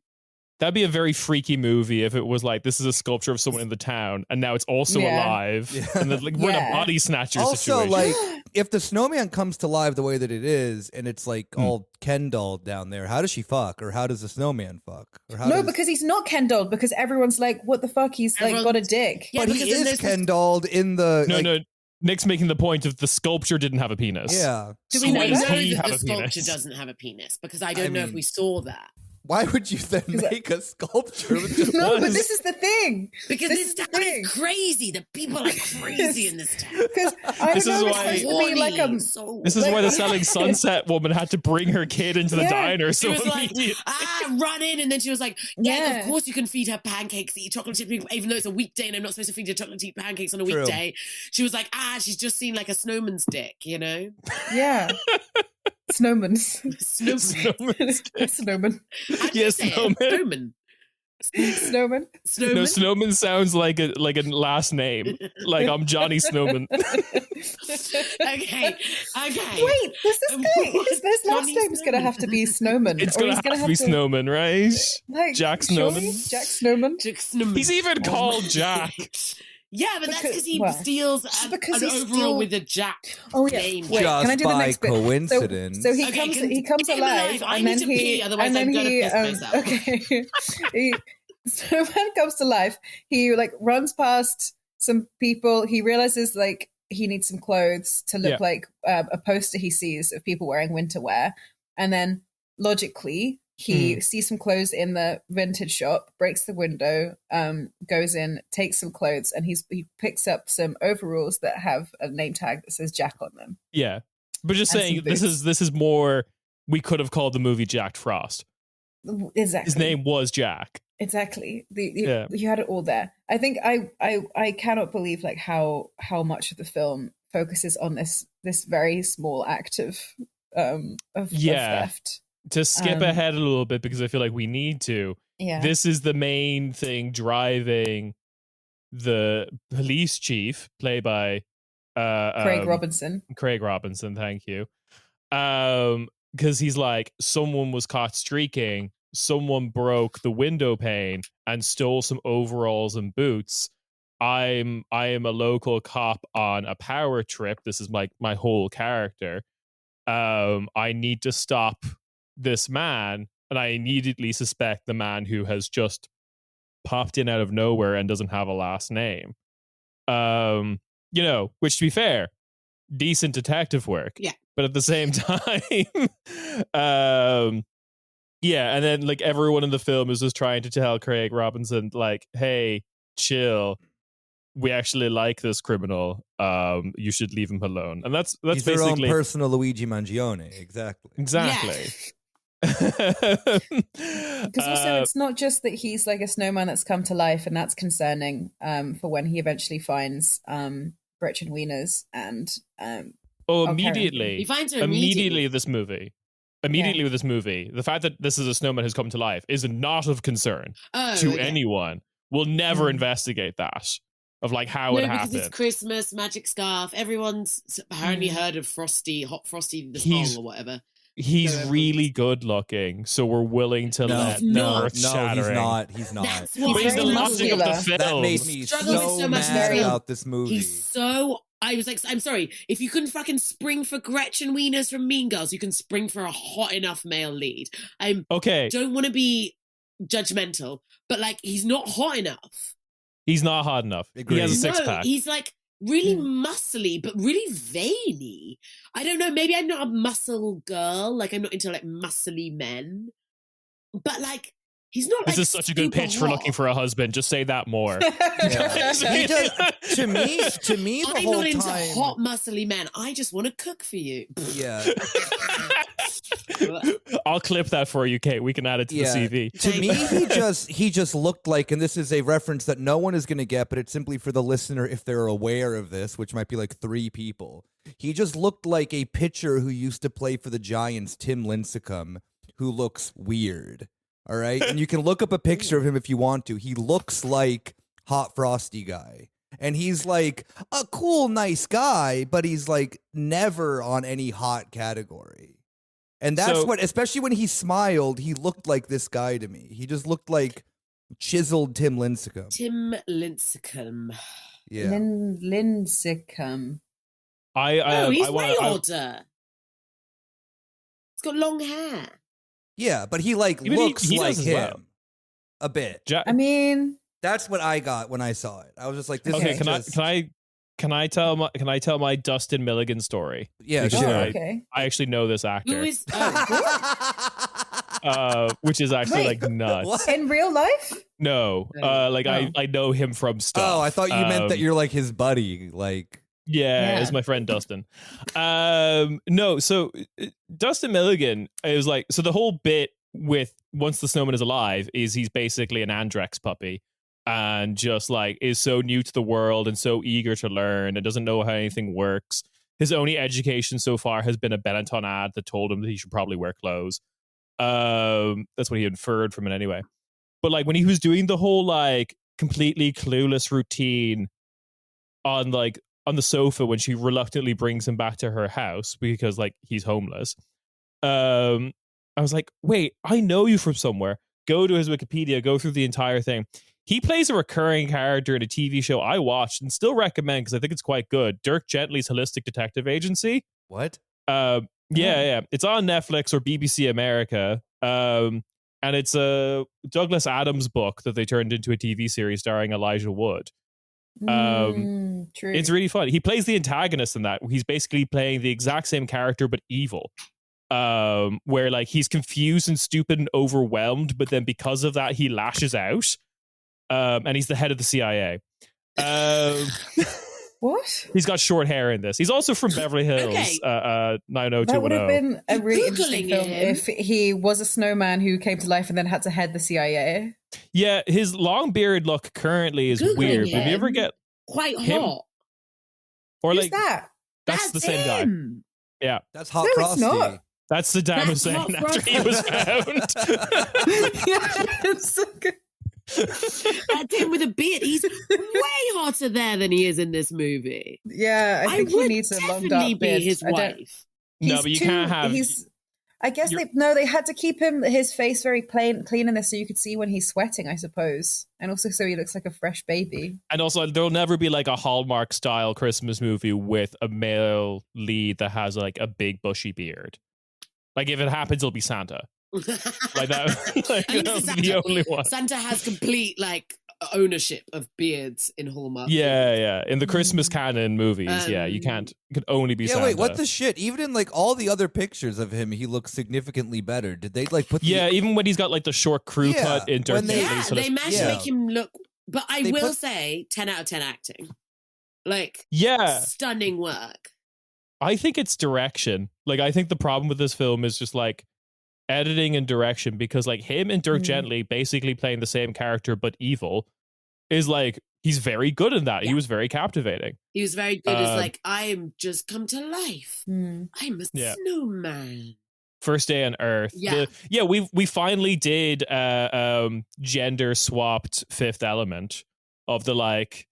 that'd be a very freaky movie if it was like, this is a sculpture of someone in the town and now it's also Yeah. alive. Yeah. And then, like, we're in a Yeah. body snatcher Also, situation. like, if the snowman comes to life the way that it is, and it's like Hmm. all Ken dolled down there, how does she fuck, or how does the snowman fuck, or how No, does... because he's not Ken dolled, because everyone's like, what the fuck? He's like got a dick. Yeah, but he because then is there's Ken dolled in the no, Nick's making the point of the sculpture didn't have a penis. Yeah. Do So we know we that? know He that have the a sculpture penis. doesn't have a penis because I don't know if mean- we saw that. Why would you then make a sculpture with just No, one? but this is the thing. Because This this is the town thing. is crazy. The people are crazy in this town. Because I This don't is know, why- it's supposed to be like a. So This is Like- why the Selling Sunset woman had to bring her kid into the Yeah. diner. she So was like, immediate- run in. And then she was like, yeah, Yeah. of course you can feed her pancakes, eat chocolate chip, even though it's a weekday and I'm not supposed to feed her chocolate chip pancakes on a True. weekday. She was like, she's just seen like a snowman's dick, you know? Yeah. Snowman. Snowman. Snowman. How do you Yes, say it? snowman. Snowman. Snowman. No, Snowman sounds like a last name. Like, I'm Johnny Snowman. Okay. Wait, this guy, his last Johnny name's going to have to be Snowman. It's or gonna he's have gonna to be Snowman, right? Like, Jack surely? Snowman? Jack Snowman. Jack Snowman. He's even called Jack. Yeah, but that's because he well, steals just an because he overall steal- with a Jack Oh yeah. name. Wait, Just can I do the by next bit? coincidence. So he Okay, comes. can- He comes get him alive, alive. I and need then to he. pee, otherwise and then I'm gonna he. piss myself. Okay. he. Snowman comes to life. He like runs past some people. He realizes like he needs some clothes to look Yeah. like a poster he sees of people wearing winter wear, and then logically he sees some clothes in the vintage shop, breaks the window, goes in, takes some clothes, and he picks up some overalls that have a name tag that says Jack on them. Yeah. But just And saying, some this is more, we could have called the movie Jack Frost. Exactly. His name was Jack. Exactly. Yeah. You had it all there. I think I cannot believe like how much of the film focuses on this very small act of theft. To skip ahead a little bit, because I feel like we need to, Yeah. this is the main thing driving the police chief, played by Craig Robinson. Craig Robinson, thank you. Because he's like, someone was caught streaking, someone broke the window pane and stole some overalls and boots. I am a local cop on a power trip. This is my whole character. I need to stop this man, and I immediately suspect the man who has just popped in out of nowhere and doesn't have a last name. Which, to be fair, decent detective work. Yeah. But at the same time, and then like everyone in the film is just trying to tell Craig Robinson, like, hey, chill. We actually like this criminal. You should leave him alone. And that's He's basically their own personal Luigi Mangione. Exactly. Exactly. Because also it's not just that he's like a snowman that's come to life, and that's concerning for when he eventually finds Gretchen Wieners and immediately. He finds her immediately with this movie. With this movie, the fact that this is a snowman who's come to life is not of concern to anyone. We'll never investigate that. Of like how it happened. Because it's Christmas, magic scarf. Everyone's apparently heard of Frosty, Hot Frosty the Song or whatever. He's really good looking, so we're willing to let earth shattering. He's not. That's But what he's the logic of the film. That made me so mad about this movie. I was like, I'm sorry, if you couldn't fucking spring for Gretchen Wieners from Mean Girls, you can spring for a hot enough male lead. I don't want to be judgmental, but like, he's not hot enough. He's not hot enough. Agreed. He has a six-pack. He's like really muscly, but really veiny. I don't know. Maybe I'm not a muscle girl. Like, I'm not into like muscly men. But like, he's not. This is such a good pitch hot. for looking for a husband. Just say that more. To me, the I'm whole not into time, hot muscly men. I just want to cook for you. Yeah. I'll clip that for you, Kate. We can add it to the CV. To me, he just looked like, and this is a reference that no one is going to get, but it's simply for the listener if they're aware of this, which might be like 3 people. He just looked like a pitcher who used to play for the Giants, Tim Lincecum, who looks weird. All right, and you can look up a picture of him if you want to. He looks like Hot Frosty guy. And he's like a cool, nice guy, but he's like never on any hot category. And that's what, especially when he smiled, he looked like this guy to me. He just looked like chiseled Tim Lincecum. Tim Lincecum. Yeah. Lincecum. He's way older. He's got long hair. Yeah, but he like looks like him well. A bit. I mean, that's what I got when I saw it. I was just like, this okay, is can I tell my Dustin Milligan story? Yeah, sure. Okay. I actually know this actor. Who is which is actually like nuts. What? In real life? No. I know him from stuff. Oh, I thought you meant that you're like his buddy. Like Yeah, it's my friend Dustin. No, so Dustin Milligan is like, so the whole bit with Once the Snowman is Alive is he's basically an Andrex puppy and just like is so new to the world and so eager to learn and doesn't know how anything works. His only education so far has been a Benetton ad that told him that he should probably wear clothes. That's what he inferred from it anyway. But like when he was doing the whole like completely clueless routine on the sofa when she reluctantly brings him back to her house because like he's homeless. I was like, wait, I know you from somewhere. Go to his Wikipedia, go through the entire thing. He plays a recurring character in a TV show I watched and still recommend because I think it's quite good. Dirk Gently's Holistic Detective Agency. what? Yeah. It's on Netflix or BBC America. And it's a Douglas Adams book that they turned into a TV series starring Elijah Wood. True. It's really fun. He plays the antagonist in that. He's basically playing the exact same character but evil. Where like he's confused and stupid and overwhelmed, but then because of that he lashes out. And he's the head of the CIA. What? He's got short hair in this. He's also from Beverly Hills. Okay. 90210. That would have been a really interesting film him. if he was a snowman who came to life and then had to head the CIA. Yeah, his long beard look currently is Googling weird. But if you him. ever get Quite him? hot. or Who's like that? that's the same guy. him. Yeah, That's Hot No, it's Frosty. not. that's the Saddam That's Hussein not after he was found. Yeah, it's so good. That him with a beard. He's way hotter there than he is in this movie. Yeah, I think he would needs a long definitely dark be beard. his I don't- wife. No, he's but you can't have. I guess you're- they had to keep his face very clean in this so you could see when he's sweating, I suppose, and also so he looks like a fresh baby. And also, there'll never be like a Hallmark style Christmas movie with a male lead that has like a big bushy beard. Like if it happens, it'll be Santa. Like that, like, I think that was Santa, the only one. Santa has complete like ownership of beards in Hallmark. Yeah. In the Christmas canon movies, you Um, can't. You can only be Yeah, Santa. wait, what the shit? Even in like all the other pictures of him, he looks significantly better. Did they like put? Yeah, even when he's got like the short crew Yeah, cut in Dirk when they- Gently, Yeah, sort they of- managed to yeah. make him look. But I They will put- say, 10 out of 10 acting, like yeah. stunning work. I think it's direction. Like, I think the problem with this film is just like editing and direction, because like him and Dirk Gently basically playing the same character but evil is like, he's very good in that. Yeah. He was very captivating. He was very good as Um, like, I am just come to life. I'm a Yeah. snowman. First Day on Earth. Yeah. We finally did gender swapped Fifth Element of the like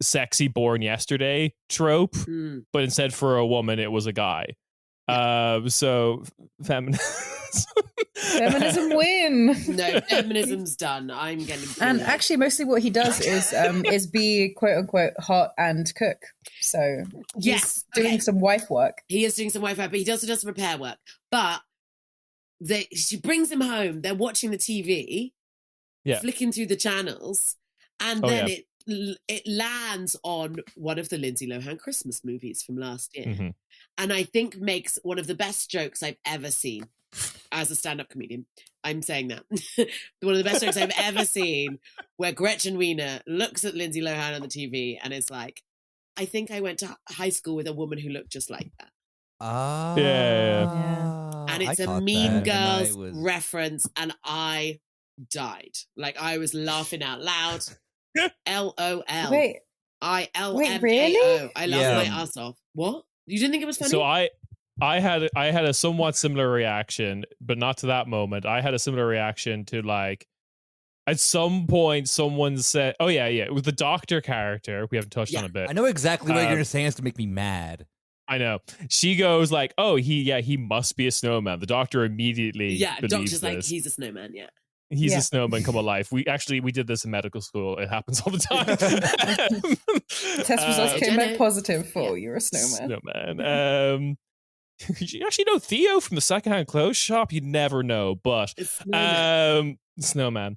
sexy born yesterday trope, but instead for a woman it was a guy. So feminism. Feminism win. No, feminism's done. I'm getting And actually, mostly what he does is be quote unquote hot and cook. So yes, he's doing some wife work. He is doing some wife work, but he also does some repair work. But she brings him home. They're watching the TV, flicking through the channels, and then it lands on one of the Lindsay Lohan Christmas movies from last year, and I think makes one of the best jokes I've ever seen as a stand-up comedian. I'm saying that one of the best jokes I've ever seen, where Gretchen Wiener looks at Lindsay Lohan on the TV and is like, "I think I went to high school with a woman who looked just like that." And it's a Mean Girls reference, and I died. Like, I was laughing out loud. LOL. Wait, ILMAO. really? I laughed my ass off. What? You didn't think it was funny? So I had a somewhat similar reaction, but not to that moment. I had a similar reaction to like, at some point someone said, "Oh yeah, it was the doctor character." We haven't touched on a bit. I know exactly what you're gonna say is to make me mad. I know. She goes like, "Oh, he must be a snowman." The doctor immediately believes doctor's like, this. he's a snowman. Yeah. He's a snowman come alive. We did this in medical school. It happens all the time. Test results came back positive for you're a snowman. You know Theo from the secondhand clothes shop? You'd never know, but snowman.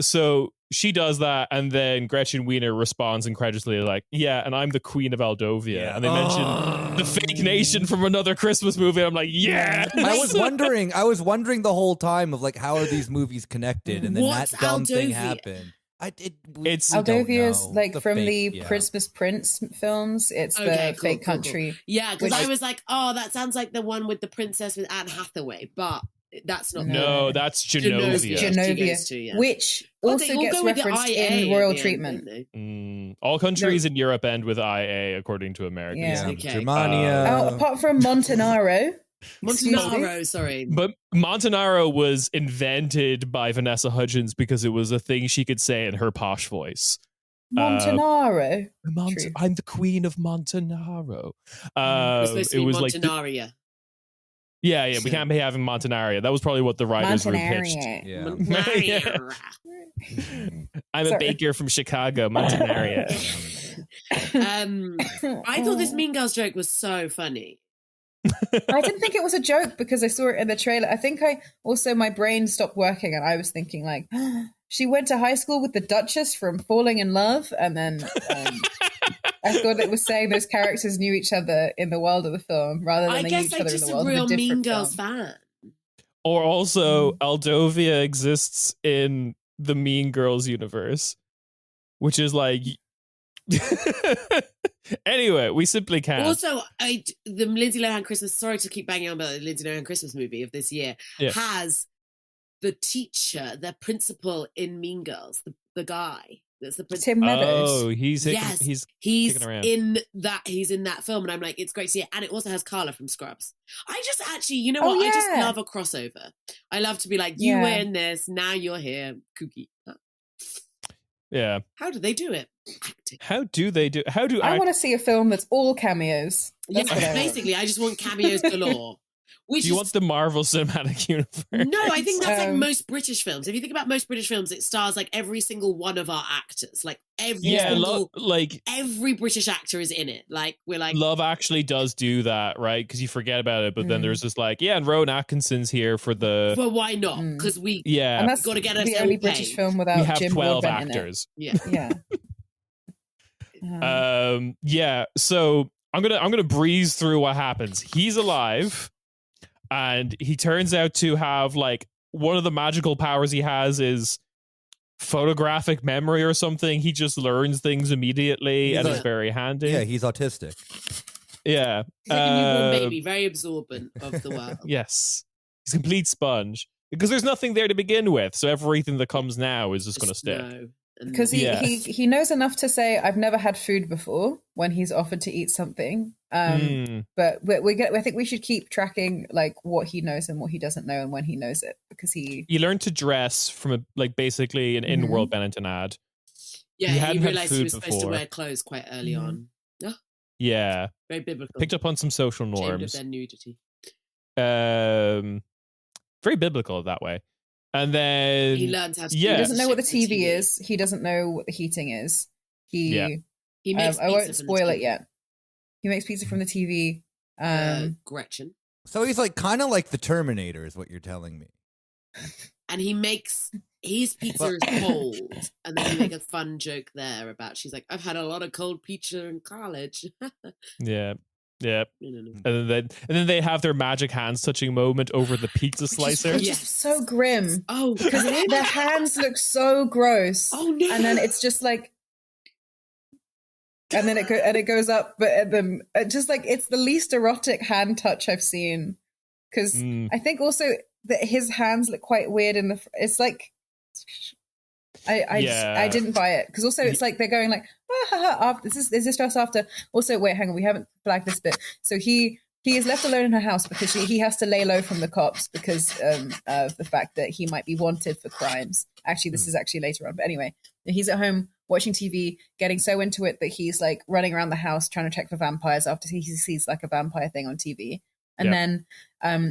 So she does that, and then Gretchen Wiener responds incredulously like, "Yeah, and I'm the Queen of Aldovia." And they mention the fake nation from another Christmas movie. I'm like, yeah. I was wondering the whole time of like, how are these movies connected? And then What's that dumb thing Aldovia? happened. It's Aldovia is like from fake, the Christmas Prince films. It's the fake country. Cool. Yeah, because I was like, oh, that sounds like the one with the princess with Anne Hathaway, but that's not. No, that's Genovia. Genovia, which also gets referenced in Royal Treatment. All countries in Europe end with IA, according to Americans. Yeah. Okay. Germania. Apart from Montanaro. Montanaro, sorry. But Montanaro was invented by Vanessa Hudgens because it was a thing she could say in her posh voice. Montanaro. I'm the Queen of Montanaro. It was like Montanaria. Yeah, we can't be having Montanaria. That was probably what the writers were pitched. Yeah. I'm a baker from Chicago, Montanaria. I thought this Mean Girls joke was so funny. I didn't think it was a joke because I saw it in the trailer. I think my brain stopped working and I was thinking like, she went to high school with the Duchess from Falling in Love, and then I thought it was saying those characters knew each other in the world of the film rather than they knew each other in the world of a different Mean Girls film. fan. Or also, Aldovia exists in the Mean Girls universe, which is like. Anyway, we simply can't. Also, the Lindsay Lohan Christmas, sorry to keep banging on about the Lindsay Lohan Christmas movie of this year, has the teacher, the principal in Mean Girls, the guy that's the principal. Tim Meadows. Oh, he's in that film, and I'm like, it's great to see it. And it also has Carla from Scrubs. I just actually, what? I just love a crossover. I love to be like, you were in this, now you're here, kooky. Yeah. How do they do it? Acting. I want to see a film that's all cameos. Basically, I just want cameos galore. Which Do you want the Marvel Cinematic Universe? No, I think that's like most British films. If you think about most British films, it stars like every single one of our actors. Like every British actor is in it. Like we're like Love Actually does do that, right? Because you forget about it, but then there's just like, and Rowan Atkinson's here for the. But why not? Because and that's got to get the only British film without we have Jim 12 Broadbent actors. In it. Yeah. So I'm gonna breeze through what happens. He's alive, and he turns out to have like one of the magical powers he has is photographic memory or something. He just learns things immediately and is very handy. Yeah, he's autistic. Yeah. He's like a newborn baby, very absorbent of the world. Yes. He's a complete sponge. Because there's nothing there to begin with, so everything that comes now is just going to stick. Because he knows enough to say, I've never had food before when he's offered to eat something. But I think we should keep tracking like what he knows and what he doesn't know and when he knows it, because he learned to dress from basically an in-world Benetton ad. Yeah, he realized he was supposed to wear clothes quite early on. Yeah, very biblical. Picked up on some social norms. Ashamed of their nudity. Very biblical that way. And then he learns how to. He doesn't know what the TV is. He doesn't know what the heating is. He makes. I won't spoil it yet. He makes pizza from the TV. Gretchen. So he's like kind of like the Terminator, is what you're telling me. And his pizza is cold, and then you make a fun joke there about she's like, I've had a lot of cold pizza in college. Yeah. And then they have their magic hands touching moment over the pizza slicer. Which is so grim. Oh, because their hands look so gross. Oh no! And then it's just like, and then it goes up, but then just like it's the least erotic hand touch I've seen. Because I think also that his hands look quite weird in the. It's like. I didn't buy it because also it's like they're going like after is this just after also wait hang on we haven't flagged this bit, so he is left alone in her house because he has to lay low from the cops because of the fact that he might be wanted for crimes. Actually this is actually later on, but anyway, he's at home watching TV, getting so into it that he's like running around the house trying to check for vampires after he sees like a vampire thing on TV, and then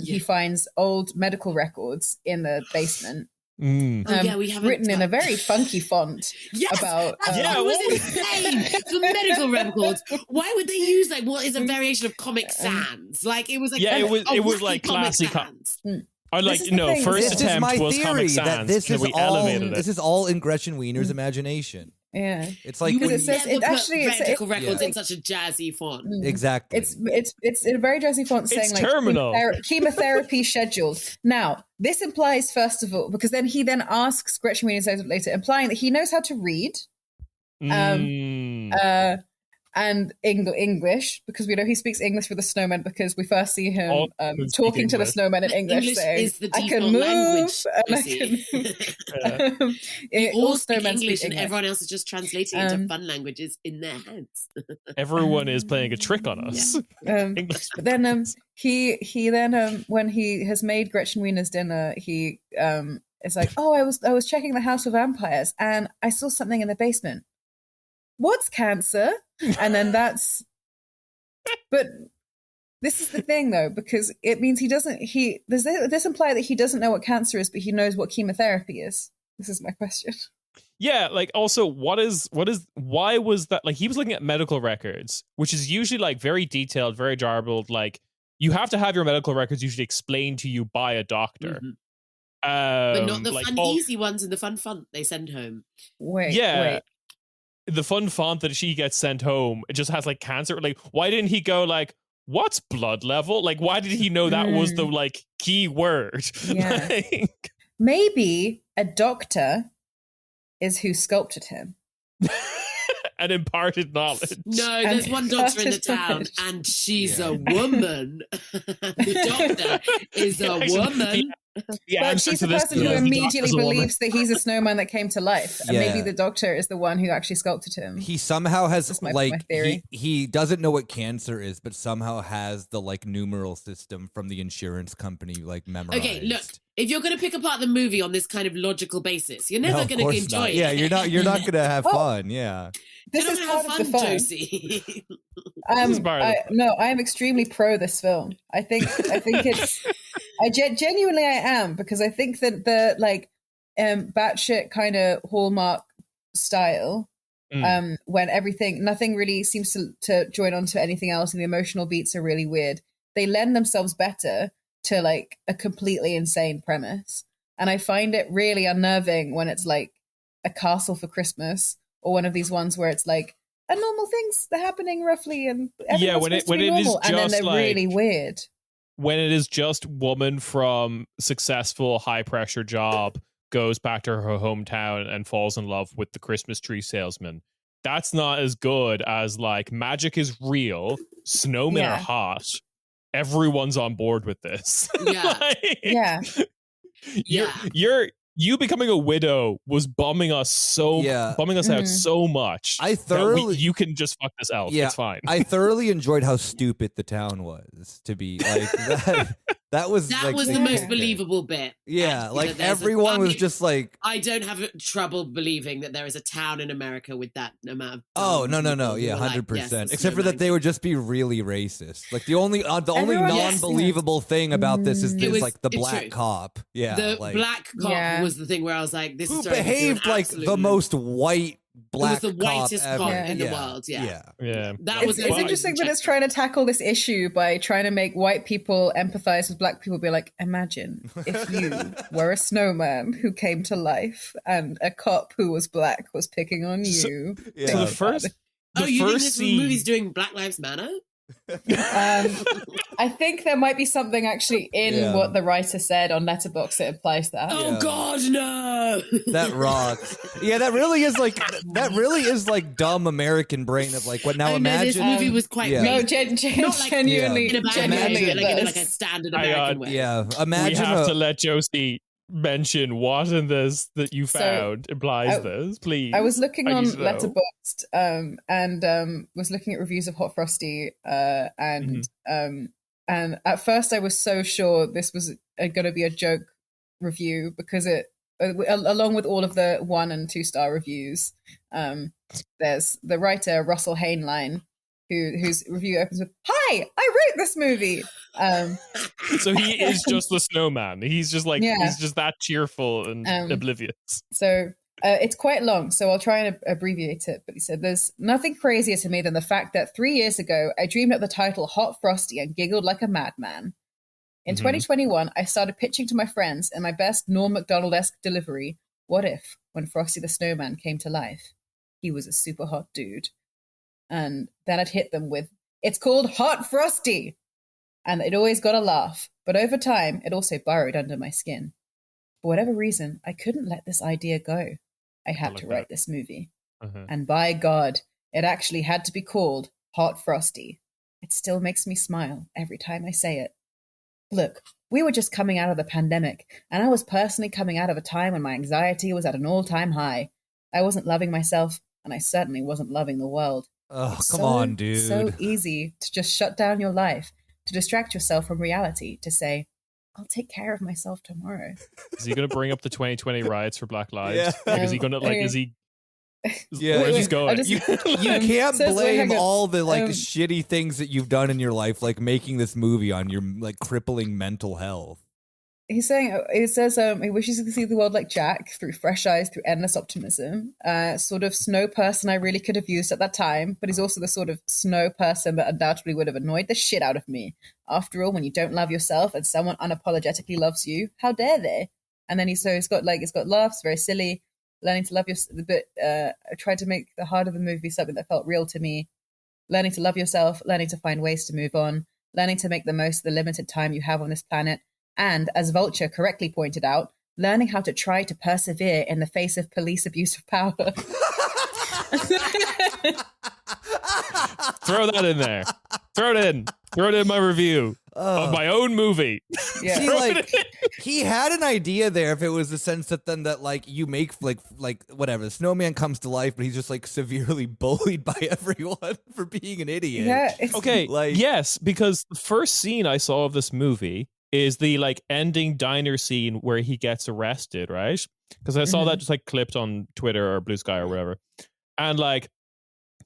he finds old medical records in the basement. We haven't written in a very funky font about what was insane for medical records. Why would they use like what is a variation of Comic Sans? Like it was like it was like classic Sans. I like first this attempt is my was theory Comic Sans. that this is all in Gretchen Wiener's imagination. Yeah, it's like because it says it actually medical records in such a jazzy font. Exactly, it's in a very jazzy font saying like terminal chemotherapy scheduled. Now this implies first of all, because then he asks Gretchen Wiener later, implying that he knows how to read, and English, because we know he speaks English with the snowman, because we first see him talking to the snowman in English saying, is the I can move language, and I can move. all speak English and everyone else is just translating into fun languages in their heads. Everyone is playing a trick on us. But then he then when he has made Gretchen Wiener's dinner, he is like, oh, I was checking the house for vampires and I saw something in the basement. What's cancer? And then but this is the thing though, because it means does this imply that he doesn't know what cancer is, but he knows what chemotherapy is? This is my question. Yeah, like also why was that, like he was looking at medical records, which is usually like very detailed, very garbled, like you have to have your medical records usually explained to you by a doctor. But not the fun easy ones in the fun font they send home. Wait. The fun font that she gets sent home, it just has like cancer. Like, why didn't he go like, what's blood level? Like, why did he know that was the like key word? Yeah. Like, maybe a doctor is who sculpted him. And imparted knowledge. No, there's one doctor in the town, and she's a woman. The doctor is a woman. But she's the person who immediately believes that he's a snowman that came to life, and maybe the doctor is the one who actually sculpted him. He somehow has my theory. He doesn't know what cancer is, but somehow has the like numeral system from the insurance company like memorized. Okay, look, if you're going to pick apart the movie on this kind of logical basis, you're never going to enjoy it. Yeah, you're not going to have fun. Yeah, this is part of the fun. Josie. This is part of the fun. No, I am extremely pro this film. I think it's. Genuinely I am, because I think that the like batshit kind of Hallmark style, when nothing really seems to join onto anything else, and the emotional beats are really weird. They lend themselves better to like a completely insane premise, and I find it really unnerving when it's like A Castle for Christmas, or one of these ones where it's like a normal things that are happening roughly, and when it is just and then they're like, really weird. When it is just woman from successful high pressure job goes back to her hometown and falls in love with the Christmas tree salesman. That's not as good as like magic is real, snowmen are hot, everyone's on board with this. Yeah. You becoming a widow was bumming us out so much. I thoroughly you can just fuck this elf. Yeah, it's fine. I thoroughly enjoyed how stupid the town was to be like that. That was that like, was the most believable bit. Yeah, like everyone was just like. I don't have trouble believing that there is a town in America with that amount of. Oh no, yeah, 100%. Except for that, they would just be really racist. Like the only non-believable thing about this is like the black cop. Yeah, the black cop was the thing where I was like, this who is behaved like the most white. Black it was the whitest cop in the world. Yeah. That was. It's interesting that it's trying to tackle this issue by trying to make white people empathize with black people. Be like, imagine if you were a snowman who came to life and a cop who was black was picking on you. So the first. You think this movie's doing Black Lives Matter? I think there might be something actually in what the writer said on Letterboxd that implies that. Oh God, no! That rocks. Yeah, that really is like dumb American brain of like what now. Imagine this movie was quite genuinely in a standard American way. Yeah, imagine we have to let Josie mention what in this that you found implies this, please. I was looking on Letterboxd and was looking at reviews of Hot Frosty and at first I was so sure this was going to be a joke review because it along with all of the 1 and 2 star reviews, there's the writer Russell Hainline whose review opens with, "Hi, I wrote this movie." So he is just the snowman. He's just like he's just that cheerful and oblivious. So it's quite long, so I'll try and abbreviate it. But he said, "There's nothing crazier to me than the fact that 3 years ago I dreamed up the title Hot Frosty and giggled like a madman. In 2021, I started pitching to my friends in my best Norm Macdonald-esque delivery. What if, when Frosty the Snowman came to life, he was a super hot dude?" And then I'd hit them with, "It's called Hot Frosty." And it always got a laugh. But over time, it also burrowed under my skin. For whatever reason, I couldn't let this idea go. I had to write this movie. And by God, it actually had to be called Hot Frosty. It still makes me smile every time I say it. Look, we were just coming out of the pandemic, and I was personally coming out of a time when my anxiety was at an all-time high. I wasn't loving myself, and I certainly wasn't loving the world. Oh, come on, dude. So easy to just shut down your life, to distract yourself from reality, to say, I'll take care of myself tomorrow. Is he going to bring up the 2020 riots for Black Lives? Like, is he going to, like, is he... Yeah, where's this going? You can't blame all the like shitty things that you've done in your life, like making this movie, on your like crippling mental health. He's saying, it says he wishes he could see the world like Jack, through fresh eyes, through endless optimism. Sort of snow person I really could have used at that time, but he's also the sort of snow person that undoubtedly would have annoyed the shit out of me. After all, when you don't love yourself and someone unapologetically loves you, how dare they? And then it's got laughs, very silly, learning to love yourself. But I tried to make the heart of the movie something that felt real to me. Learning to love yourself, learning to find ways to move on, learning to make the most of the limited time you have on this planet. And, as Vulture correctly pointed out, learning how to try to persevere in the face of police abuse of power. Throw that in there. Throw it in. Throw it in my review of my own movie. Yeah. See, like, he had an idea there if it was the sense that then that like you make like whatever, the snowman comes to life, but he's just like severely bullied by everyone for being an idiot. Yeah, okay, like, yes, because the first scene I saw of this movie is the like ending diner scene where he gets arrested, right? Because I saw that just like clipped on Twitter or Blue Sky or whatever. And like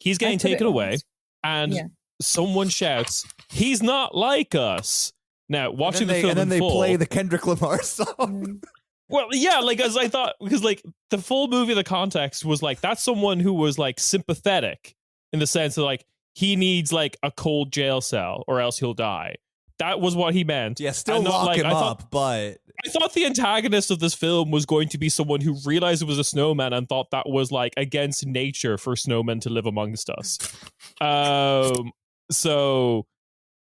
he's getting taken away and someone shouts, "He's not like us." Now, watching the film and then in they full, play the Kendrick Lamar song. well, yeah, like as I thought, because like the full movie, the context was like that's someone who was like sympathetic in the sense that like he needs like a cold jail cell or else he'll die. That was what he meant. Yeah, still lock him up, but I thought the antagonist of this film was going to be someone who realized it was a snowman and thought that was like against nature for snowmen to live amongst us. So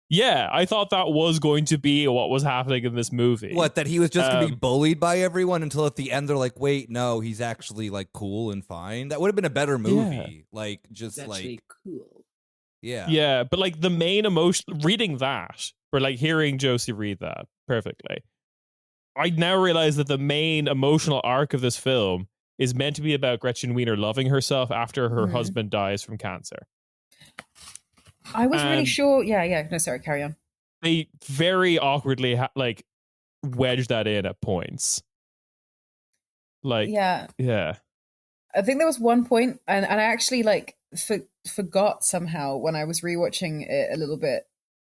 yeah, I thought that was going to be what was happening in this movie. What, that he was just going to be bullied by everyone until at the end they're like, wait, no, he's actually like cool and fine. That would have been a better movie. Yeah. Like, just It's like, actually cool. yeah. Yeah, but like the main emotion, reading that, or like hearing Josie read that perfectly, I now realize that the main emotional arc of this film is meant to be about Gretchen Wiener loving herself after her husband dies from cancer. I was really sure. Yeah. No, sorry, carry on. They very awkwardly like wedge that in at points. Like, yeah. I think there was one point, and I actually like forgot somehow when I was rewatching it a little bit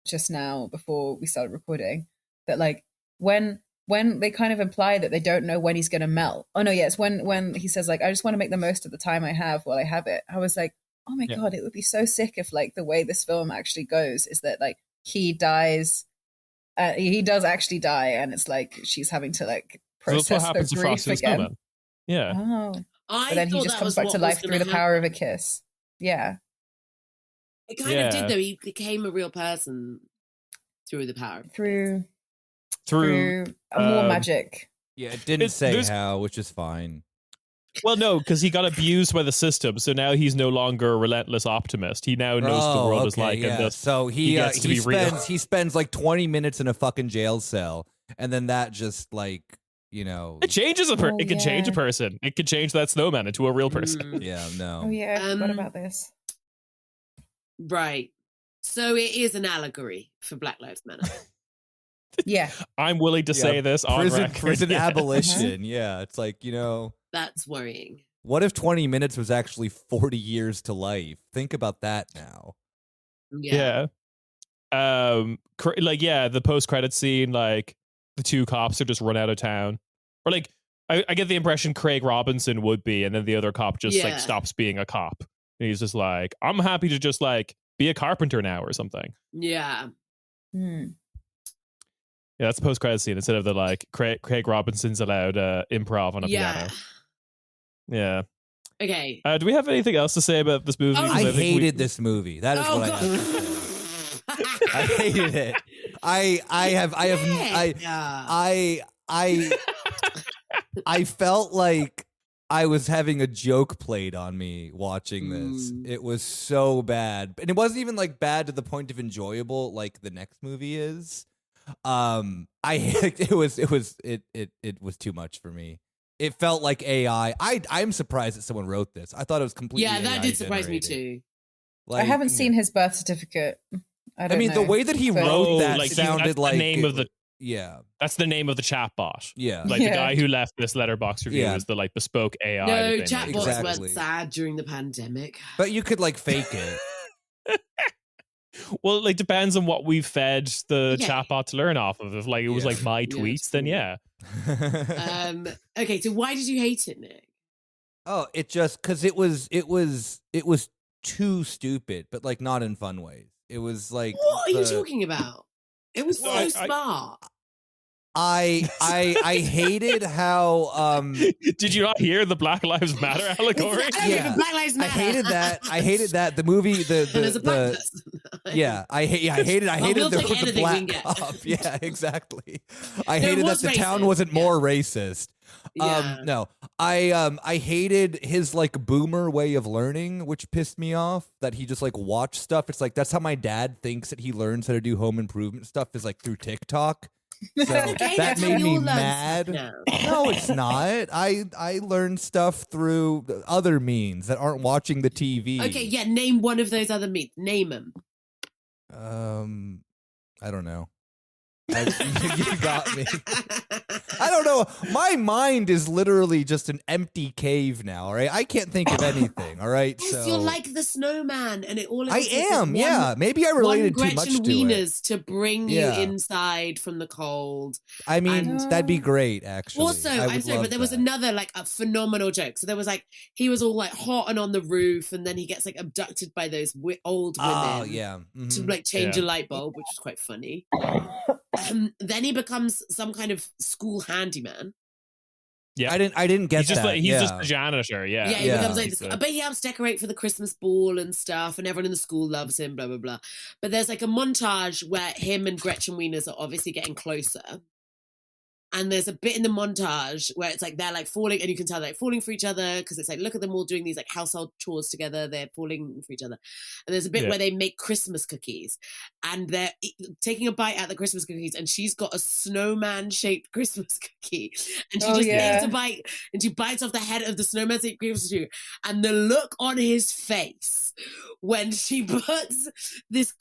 just now before we started recording that like when they kind of imply that they don't know when he's going to melt. Oh no, yeah, it's when he says like I just want to make the most of the time I have while I have it. I was like, oh my God, it would be so sick if like the way this film actually goes is that like he dies, he does actually die, and it's like she's having to like process so that's what happens the to grief Frosty the again. Snowman. Yeah. Oh, but then he just comes back to life through the power of a kiss. Yeah, it kind of did though. He became a real person through the power of through more magic. Yeah, it didn't say how, which is fine. Well, no, because he got abused by the system, so now he's no longer a relentless optimist. He now knows what the world is like, and so he gets to be real. He spends like 20 minutes in a fucking jail cell, and then that just like it changes it can change a person. It could change that snowman into a real person. Yeah, no. Oh yeah, what about this? Right. So it is an allegory for Black Lives Matter. Yeah, I'm willing to say this on record. Prison abolition. Yeah, it's like that's worrying. What if 20 minutes was actually 40 years to life? Think about that now. Yeah. The post-credit scene, like the two cops are just run out of town, or like I get the impression Craig Robinson would be, and then the other cop just like stops being a cop, and he's just like, I'm happy to just like be a carpenter now or something. Yeah. Yeah, that's the post-credit scene instead of the like Craig Robinson's allowed improv on a piano. Yeah. Okay. Do we have anything else to say about this movie? I hated this movie. That is what I have to say. I hated it. I felt like I was having a joke played on me watching this. It was so bad. And it wasn't even like bad to the point of enjoyable like the next movie is. It was too much for me. It felt like AI. I'm surprised that someone wrote this. I thought it was completely that AI did surprise generated. me too. Like, I haven't seen his birth certificate. I mean, the way that he wrote that like, sounded like the name of the that's the name of the chatbot. Yeah, like the guy who left this letterbox review is the like bespoke AI. No, chatbots weren't sad during the pandemic, but you could like fake it. Well, it like depends on what we've fed the chatbot to learn off of. If like it was like my tweets, then yeah. Okay, so why did you hate it, Nick? Oh, it just because it was too stupid, but like not in fun ways. It was like, what are you talking about? It was so smart. I hated how did you not hear the Black Lives Matter allegory? Yeah, Black Lives Matter. I hated that the movie I hated the black cop. Yeah, exactly. I hated that the town wasn't more racist. I hated his like boomer way of learning, which pissed me off, that he just like watched stuff. It's like that's how my dad thinks that he learns how to do home improvement stuff, is like through TikTok. So that made me mad. No, it's not. I learned stuff through other means that aren't watching the TV. Okay, yeah, name one of those other means. Name them. I don't know. You got me. I don't know. My mind is literally just an empty cave now. All right, I can't think of anything. All right, Yes, so you're like the snowman, and it all. I am. Yeah, maybe I related too much to it. Wieners to bring you inside from the cold. I mean, that'd be great. Actually, also, I'm sorry, but there was another like a phenomenal joke. So there was like he was all like hot and on the roof, and then he gets like abducted by those old women. Oh yeah, to like change a light bulb, which is quite funny. Then he becomes some kind of school handyman. Yeah, I didn't get that. He's just the janitor. Yeah, he becomes like this, but he helps decorate for the Christmas ball and stuff, and everyone in the school loves him. Blah blah blah. But there's like a montage where him and Gretchen Wieners are obviously getting closer. And there's a bit in the montage where it's like they're like falling, and you can tell they're like falling for each other because it's like, look at them all doing these like household chores together. They're falling for each other. And there's a bit where they make Christmas cookies, and they're taking a bite out of the Christmas cookies, and she's got a snowman shaped Christmas cookie, and she takes a bite, and she bites off the head of the snowman shaped Christmas cookie, and the look on his face when she puts this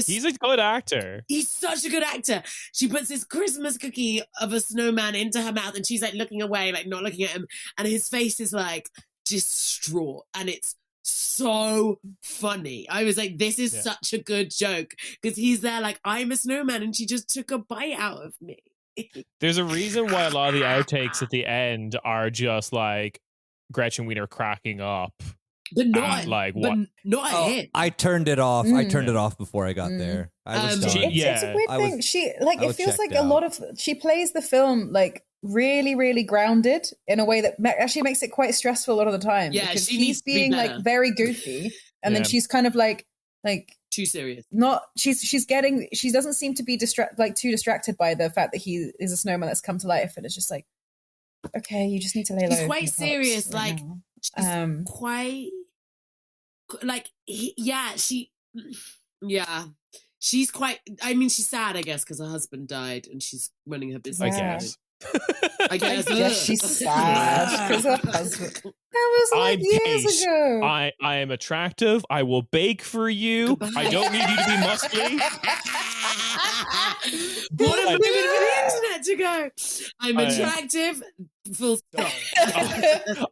he's a good actor. He's such a good actor. She puts this Christmas cookie of a snowman into her mouth, and she's like looking away, like not looking at him, and his face is like distraught, and it's so funny. I was like, this is such a good joke, because he's there like, I'm a snowman and she just took a bite out of me. There's a reason why a lot of the outtakes at the end are just like Gretchen Wiener cracking up. But not like but what? Not at him. I turned it off. I turned it off before I got there. I was done. It's a weird thing. She like it feels like a lot of she plays the film like really, really grounded in a way that actually makes it quite stressful a lot of the time. Yeah, because he's being like very goofy, and then she's kind of like too serious. She doesn't seem to be too distracted by the fact that he is a snowman that's come to life, and it's just like, okay, you just need to lay low. He's quite serious, right like now. She's quite like she's quite, I mean, she's sad, I guess, because her husband died and she's running her business. I guess she's sad because her husband, that was like years ago. I am attractive. I will bake for you. Goodbye. I don't need you to be muscly. What a minute for the internet to go. I'm attractive. Full stop.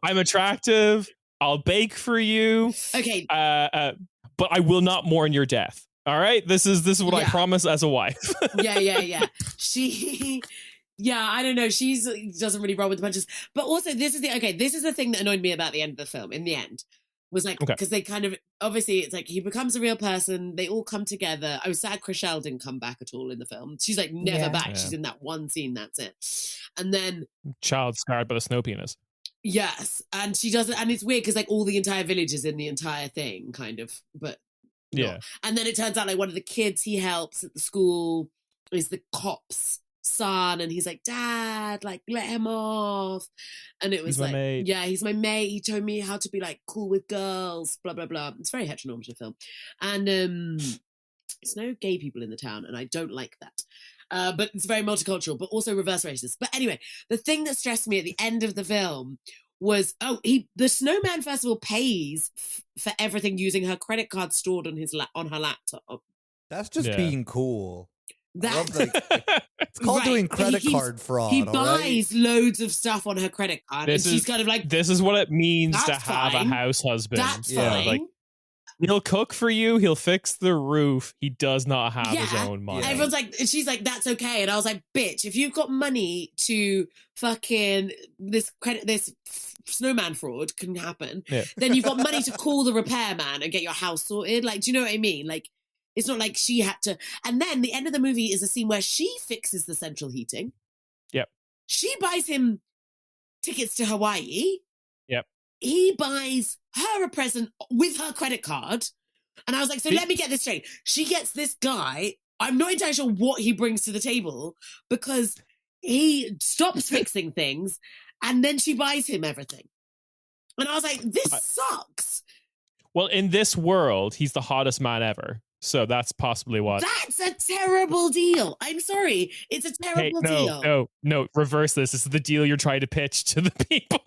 I'm attractive. I'll bake for you. Okay. But I will not mourn your death. All right. This is what I promise as a wife. Yeah. She. Yeah, I don't know. She doesn't really roll with the punches. But also, this is the thing that annoyed me about the end of the film. In the end, was like, because they kind of, obviously, it's like he becomes a real person. They all come together. I was sad Chriselle didn't come back at all in the film. She's like never back. Yeah. She's in that one scene. That's it. And then child scarred by the snow penis. Yes, and she doesn't, and it's weird because like all the entire village is in the entire thing, kind of, but not. And then it turns out like one of the kids he helps at the school is the cop's son, and he's like, Dad, like let him off, and it was he's like, yeah, he's my mate. He told me how to be like cool with girls, blah blah blah. It's a very heteronormative film, and there's no gay people in the town, and I don't like that. But it's very multicultural, but also reverse racist. But anyway, the thing that stressed me at the end of the film was, the snowman first of all pays for everything using her credit card stored on on her laptop. That's just being cool. It's called doing credit card fraud. He buys loads of stuff on her credit card, and she's kind of like, this is what it means to have a house husband. That's fine. Like, he'll cook for you. He'll fix the roof. He does not have his own money. Everyone's like, she's like, that's okay. And I was like, bitch, if you've got money to fucking this snowman fraud can happen, then you've got money to call the repairman and get your house sorted. Like, do you know what I mean? Like, it's not like she had to. And then the end of the movie is a scene where she fixes the central heating. Yep. She buys him tickets to Hawaii. Yep. He buys her a present with her credit card. And I was like, so let me get this straight. She gets this guy. I'm not entirely sure what he brings to the table, because he stops fixing things and then she buys him everything. And I was like, this sucks. Well, in this world, he's the hottest man ever. So that's possibly what. That's a terrible deal. I'm sorry. It's a terrible deal. No. Reverse this. This is the deal you're trying to pitch to the people.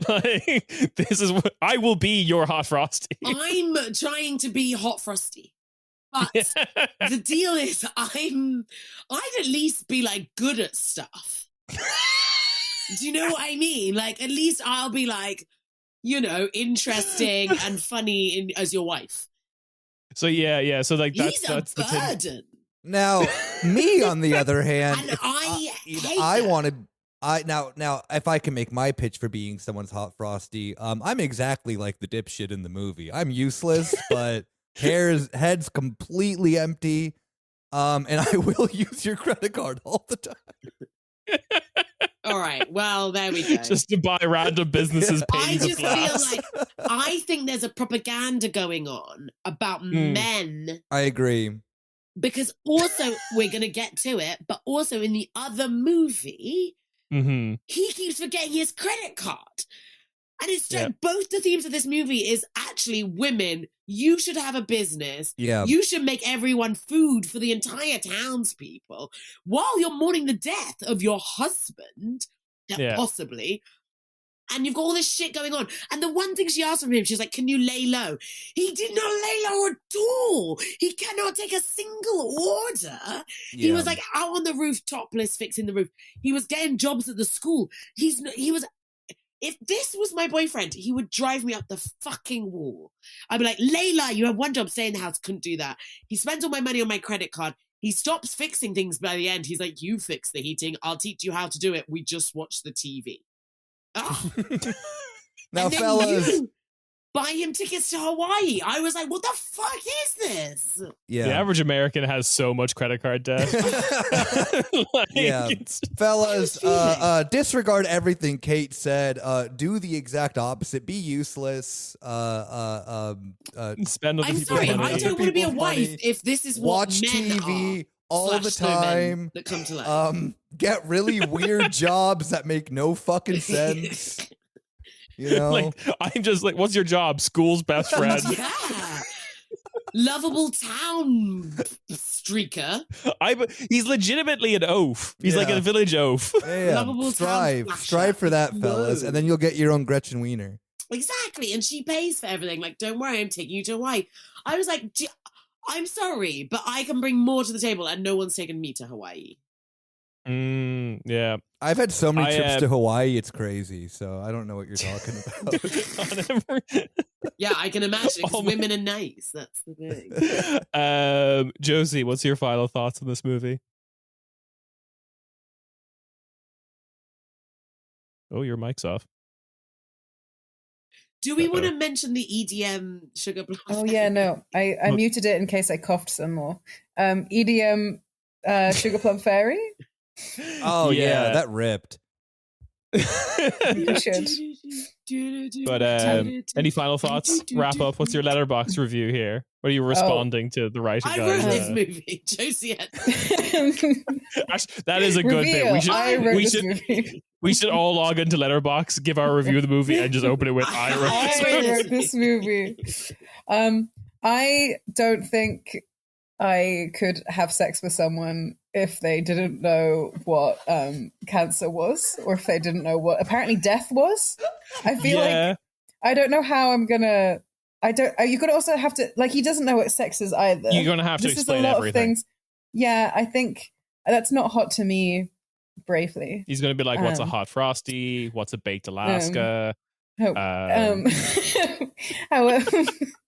Like, this is what I will be, your hot Frosty. I'm trying to be hot Frosty. But the deal is I'd at least be like good at stuff. Do you know what I mean? Like, at least I'll be like, interesting and funny as your wife. So yeah. So like He's that's a burden. Now, me on the other hand, And I hate I that. want to. Now, if I can make my pitch for being someone's hot Frosty, I'm exactly like the dipshit in the movie. I'm useless, but head's completely empty. And I will use your credit card all the time. All right. Well, there we go. just to buy random businesses I panes of just glass. feel like I think there's a propaganda going on about men. I agree. Because also, we're going to get to it, but also in the other movie, he keeps forgetting his credit card. And it's like both the themes of this movie is actually women. You should have a business. Yeah. You should make everyone food for the entire townspeople while you're mourning the death of your husband, possibly. And you've got all this shit going on. And the one thing she asked from him, she's like, can you lay low? He did not lay low at all. He cannot take a single order. Yeah. He was like out on the roof, topless, fixing the roof. He was getting jobs at the school. If this was my boyfriend, he would drive me up the fucking wall. I'd be like, Layla, you have one job, stay in the house. Couldn't do that. He spends all my money on my credit card. He stops fixing things by the end. He's like, you fix the heating. I'll teach you how to do it. We just watch the TV. Oh. Now, and then fellas, you buy him tickets to Hawaii. I was like, what the fuck is this? Yeah. The average American has so much credit card debt. Fellas, disregard everything Kate said. Do the exact opposite. Be useless. Spend other I'm people's sorry, money. I don't want to be a wife if this is what Watch men TV are, all the time. that come to life. Get really weird jobs that make no fucking sense. Like, I'm just like, what's your job? School's best friend. Yeah. Lovable town streaker. He's legitimately an oaf. He's like a village oaf. Yeah. Lovable town Strive for that, fellas, and then you'll get your own Gretchen Wiener. Exactly, and she pays for everything. Like, don't worry, I'm taking you to Hawaii. I was like, I'm sorry, but I can bring more to the table, and no one's taken me to Hawaii. Yeah. I've had so many trips to Hawaii, it's crazy. So I don't know what you're talking about. Yeah, I can imagine. Women are nice. That's the thing. Josie, what's your final thoughts on this movie? Oh, your mic's off. Do we want to mention the EDM Sugar Plum? Oh yeah, no. I muted it in case I coughed some more. EDM Sugar Plum Fairy. Oh yeah, that ripped. You should. But any final thoughts? Wrap up. What's your letterbox review here? What are you responding to the writer guy? I wrote this movie, Josie. Actually, that is a good bit. We should all log into Letterboxd, give our review of the movie, and just open it with I wrote this movie. I don't think I could have sex with someone if they didn't know what cancer was, or if they didn't know what apparently death was. I feel like I don't know how I'm gonna. You're gonna also have to he doesn't know what sex is either. You're gonna have to explain everything. Of things. Yeah, I think that's not hot to me. Bravely, he's gonna be like, "What's a hot Frosty? What's a baked Alaska?" However,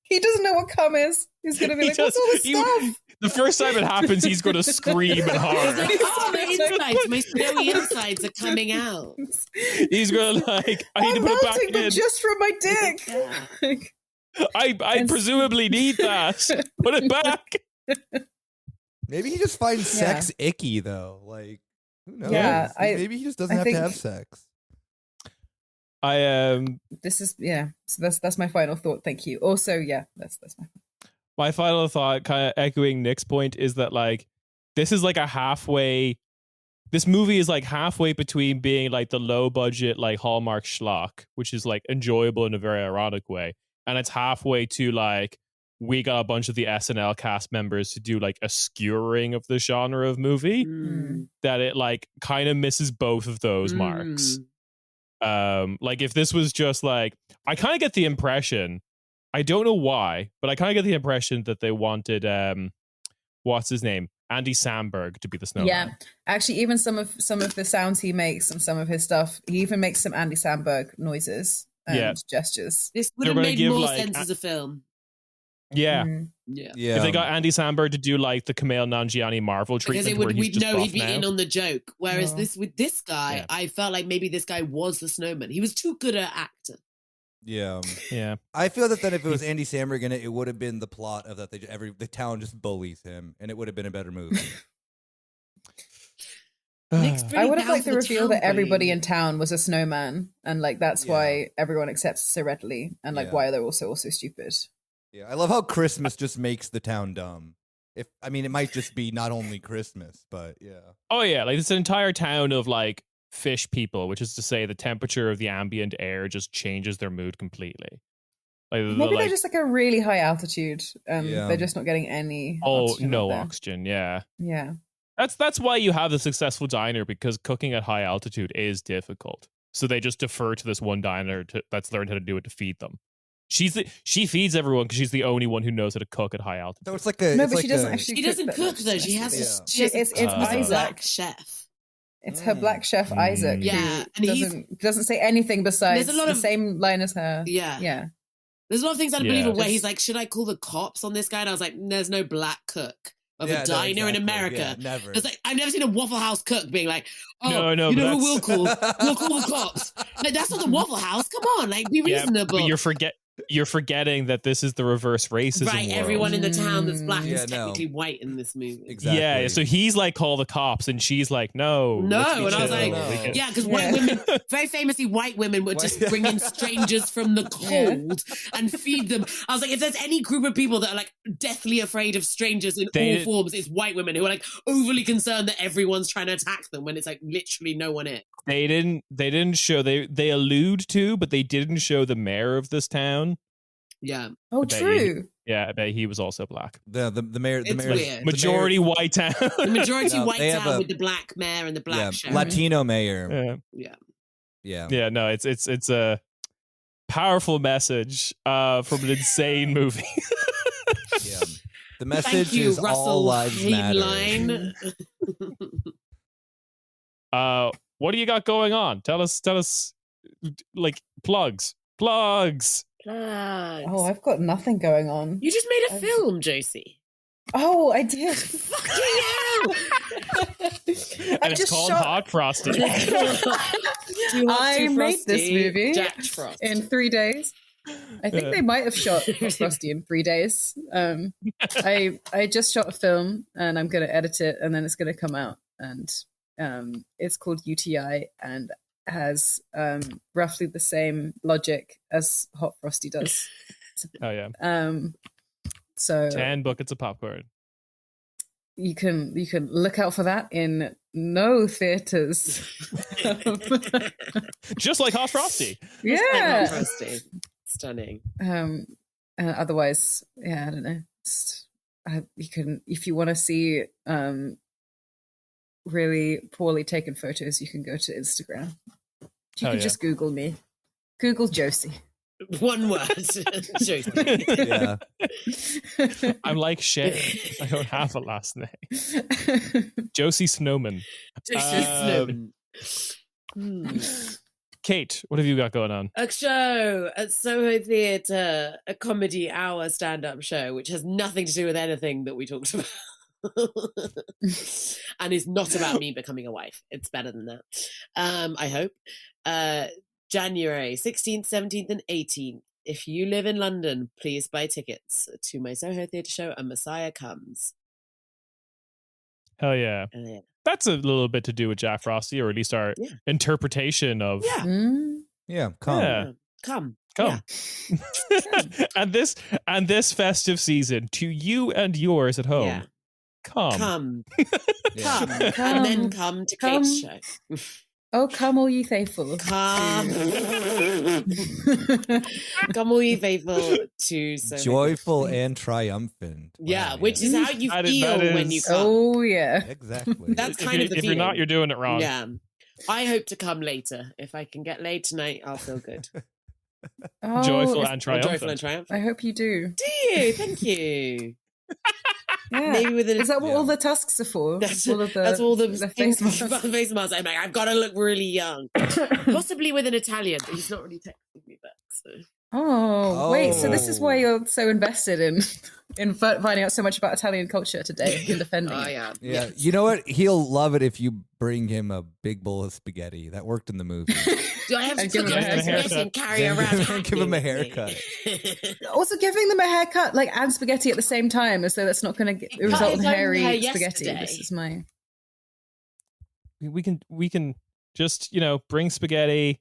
he doesn't know what cum is. He's gonna be like, "What's all this stuff?" The first time it happens, he's gonna scream in horror. He's like, "Oh, my insides, my snowy insides are coming out." He's gonna I need to put it back in just from my dick. I presumably need that. Put it back. Maybe he just finds sex icky though. Like, who knows? Yeah, maybe he just doesn't have to have sex. This is So that's my final thought. Thank you. Also, that's my final thought, kind of echoing Nick's point, is that this is a halfway. This movie is halfway between being the low budget Hallmark schlock, which is enjoyable in a very ironic way, and it's halfway to we got a bunch of the SNL cast members to do a skewering of the genre of movie that it kind of misses both of those marks. If this was just I kind of get the impression, I don't know why, but I kind of get the impression that they wanted what's his name, Andy Samberg to be the snowman. Yeah, actually, even some of the sounds he makes and some of his stuff, he even makes some Andy Samberg noises and gestures. This would have made more sense as a film. Yeah. Yeah. If they got Andy Samberg to do like the Kumail Nanjiani Marvel treatment, because we'd know he'd be in on the joke. Whereas with this guy, I felt like maybe this guy was the snowman. He was too good an actor. Yeah. Yeah. I feel that then if it was Andy Samberg in it would have been the plot of that the town just bullies him, and it would have been a better movie. I would have liked the reveal that everybody in town was a snowman, and like that's why everyone accepts it so readily, and like why they're also stupid. Yeah, I love how Christmas just makes the town dumb. It might just be not only Christmas, but yeah. Oh yeah, like it's an entire town of like fish people, which is to say the temperature of the ambient air just changes their mood completely. Like, maybe they're just like a really high altitude, and they're just not getting any. Oxygen. Yeah. Yeah. That's why you have the successful diner, because cooking at high altitude is difficult. So they just defer to this one diner that's learned how to do it to feed them. She feeds everyone because she's the only one who knows how to cook at high altitude. So it's like she doesn't actually. She doesn't cook though. She has it's Isaac, black chef. It's her black chef Isaac. Yeah, and he doesn't say anything besides the same line as her. Yeah. There's a lot of things unbelievable where he's like, should I call the cops on this guy? And I was like, there's no black cook of a diner in America. Yeah, never. It's like, I've never seen a Waffle House cook being like, no, you know who we'll call? We'll call the cops. Like, that's not the Waffle House. Come on, like, be reasonable. But you're forgetting that this is the reverse racism right, world. Everyone in the town that's black is technically white in this movie. Exactly. Yeah, so he's like, call the cops, and she's like, no. And I was like, because white women, very famously, white women would just bring in strangers from the cold and feed them. I was like, if there's any group of people that are like deathly afraid of strangers in all forms, it's white women who are like overly concerned that everyone's trying to attack them when it's like literally no one in. They didn't show, they allude to, but they didn't show the mayor of this town. Yeah. Oh, true. I bet he was also black. The mayor, majority white town. The majority white town with the black mayor and the black sheriff. Latino mayor. Yeah. No, it's a powerful message from an insane movie. Yeah. The message is all lives matter. What do you got going on? Tell us, like, plugs. Oh, I've got nothing going on. You just made a film, Josie. Oh, I did. Fucking hell! And it's called Hot Frosty. I made this movie in 3 days. I think they might have shot Hot Frosty in 3 days. I just shot a film, and I'm going to edit it, and then it's going to come out. And it's called UTI, and has roughly the same logic as Hot Frosty does. Oh yeah. So 10 buckets of popcorn. You can look out for that in no theaters. Just like Hot Frosty. Yeah. Just like Hot Frosty. Stunning. Otherwise, I don't know. You can, if you want to see really poorly taken photos, you can go to Instagram. You can just Google me. Google Josie. One word. Josie. Yeah. I'm like Shay. I don't have a last name. Josie Snowman. Josie Snowman. Kate, what have you got going on? A show at Soho Theatre, a comedy hour stand-up show, which has nothing to do with anything that we talked about. And is not about me becoming a wife. It's better than that. I hope. January 16th, 17th and 18th. If you live in London, please buy tickets to my Soho Theatre show, A Messiah Comes. Hell yeah. That's a little bit to do with Jack Frosty, or at least our interpretation of... Come. Yeah. Come. Yeah. and this festive season, to you and yours at home. Yeah. Come. Come. And then come to Kate's show. Oh, come all ye faithful. Come. Come all ye faithful to so joyful and triumphant. Yeah, which is how you feel when you come. Oh, yeah. Exactly. That's kind of the feeling. If you're not, you're doing it wrong. Yeah. I hope to come later. If I can get laid tonight, I'll feel good. Oh, joyful and triumphant. I hope you do. Do you? Thank you. Yeah. Maybe with Is that what all the tusks are for? That's all of that's all the face masks. face masks. I'm like, I've got to look really young. Possibly with an Italian, but he's not really texting me back. So. Oh, wait, so this is why you're so invested in finding out so much about Italian culture today and defending it. Yeah. Yeah, you know what? He'll love it if you bring him a big bowl of spaghetti. That worked in the movie. Do I have to give cook him a him haircut? spaghetti and carry around? Give him a haircut. Also, giving them a haircut, like, and spaghetti at the same time, as though that's not going to result in his own hairy hair spaghetti. yesterday. This is my... We can just, bring spaghetti,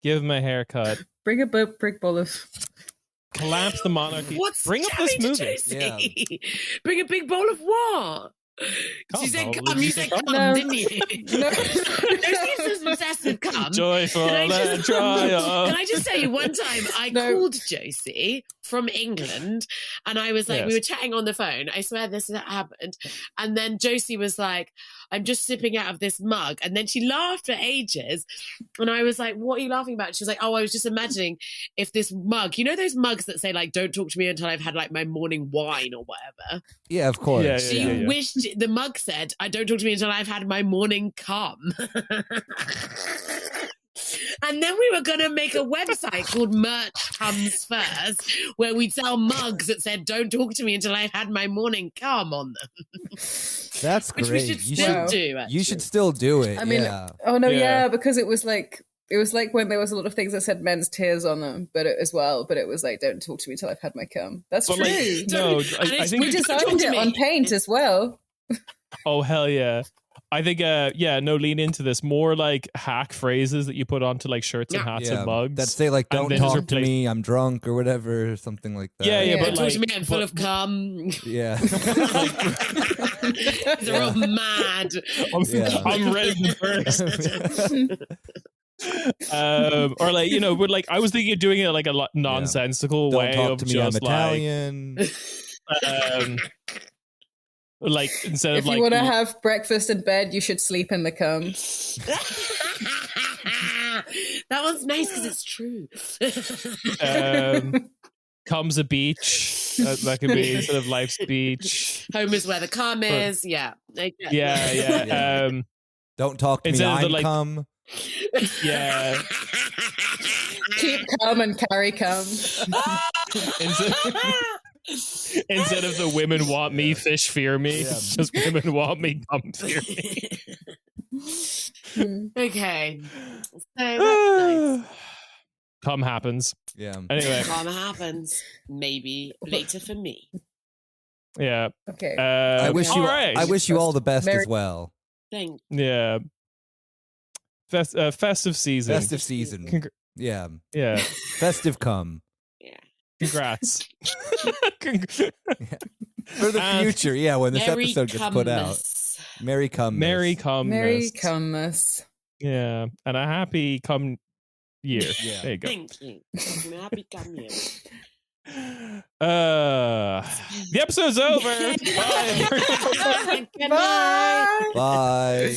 give him a haircut, Bring a big bowl of... collapse the monarchy. What's bring up this jamming movie. Josie? Bring a big bowl of what? She said come. You said come, No. didn't you? No. Josie's obsessed with come. Joyful Can I and just- triumph. Can I just tell you, one time I called Josie from England and I was like, Yes. we were chatting on the phone. I swear this happened. And then Josie was like, I'm just sipping out of this mug. And then she laughed for ages. And I was like, what are you laughing about? She was like, oh, I was just imagining if this mug, you know those mugs that say like, don't talk to me until I've had like my morning wine or whatever. Yeah, of course. Yeah, She wished the mug said, I don't talk to me until I've had my morning cum. And then we were going to make a website called Merch Comes First, where we'd sell mugs that said, don't talk to me until I've had my morning cum on them. That's Which great. we should You still should- do, actually. You should still do it. I mean, yeah. oh no, Yeah. yeah, because it was like when there was a lot of things that said men's tears on them, but it was like, don't talk to me till I've had my cum. That's But, true. like, no, I think We designed it on paint as well. Oh hell yeah! I think lean into this more like hack phrases that you put onto like shirts and hats and mugs that say like, and don't then talk just to replace- me, I'm drunk or whatever, or something like that. Yeah, Yeah. but Talk like, to me, I'm full of cum. Yeah. They're all mad. Yeah. I'm ready to burst. Or like but like I was thinking of doing it like a nonsensical Don't way talk of to me, I'm just Italian. like instead If of like you want to have breakfast in bed, you should sleep in the cum. That one's nice because it's true. comes a beach that could be instead of life's beach. Home is where the cum is. Yeah. Yeah. Don't talk to me, Instead of the, I'm like- cum. Yeah. Keep cum and carry cum. Instead of the women want me, fish fear me, just women want me, come fear me. Okay. So that's nice. Come happens. Yeah. Anyway, Cum happens. Maybe later for me. yeah. Okay. I wish you all right. I wish you all the best Very- as well. Thank Yeah. Festive season. Festive season. Yeah. Yeah. Festive cum. Congrats. For the future, yeah, when this Merry episode gets put out. Cummas. Merry cum. Merry cum. Merry cummas. Yeah. And a happy cum year. Yeah. There you go. Thank you. I'm happy cum you. The episode's over. Bye. Good night. Bye.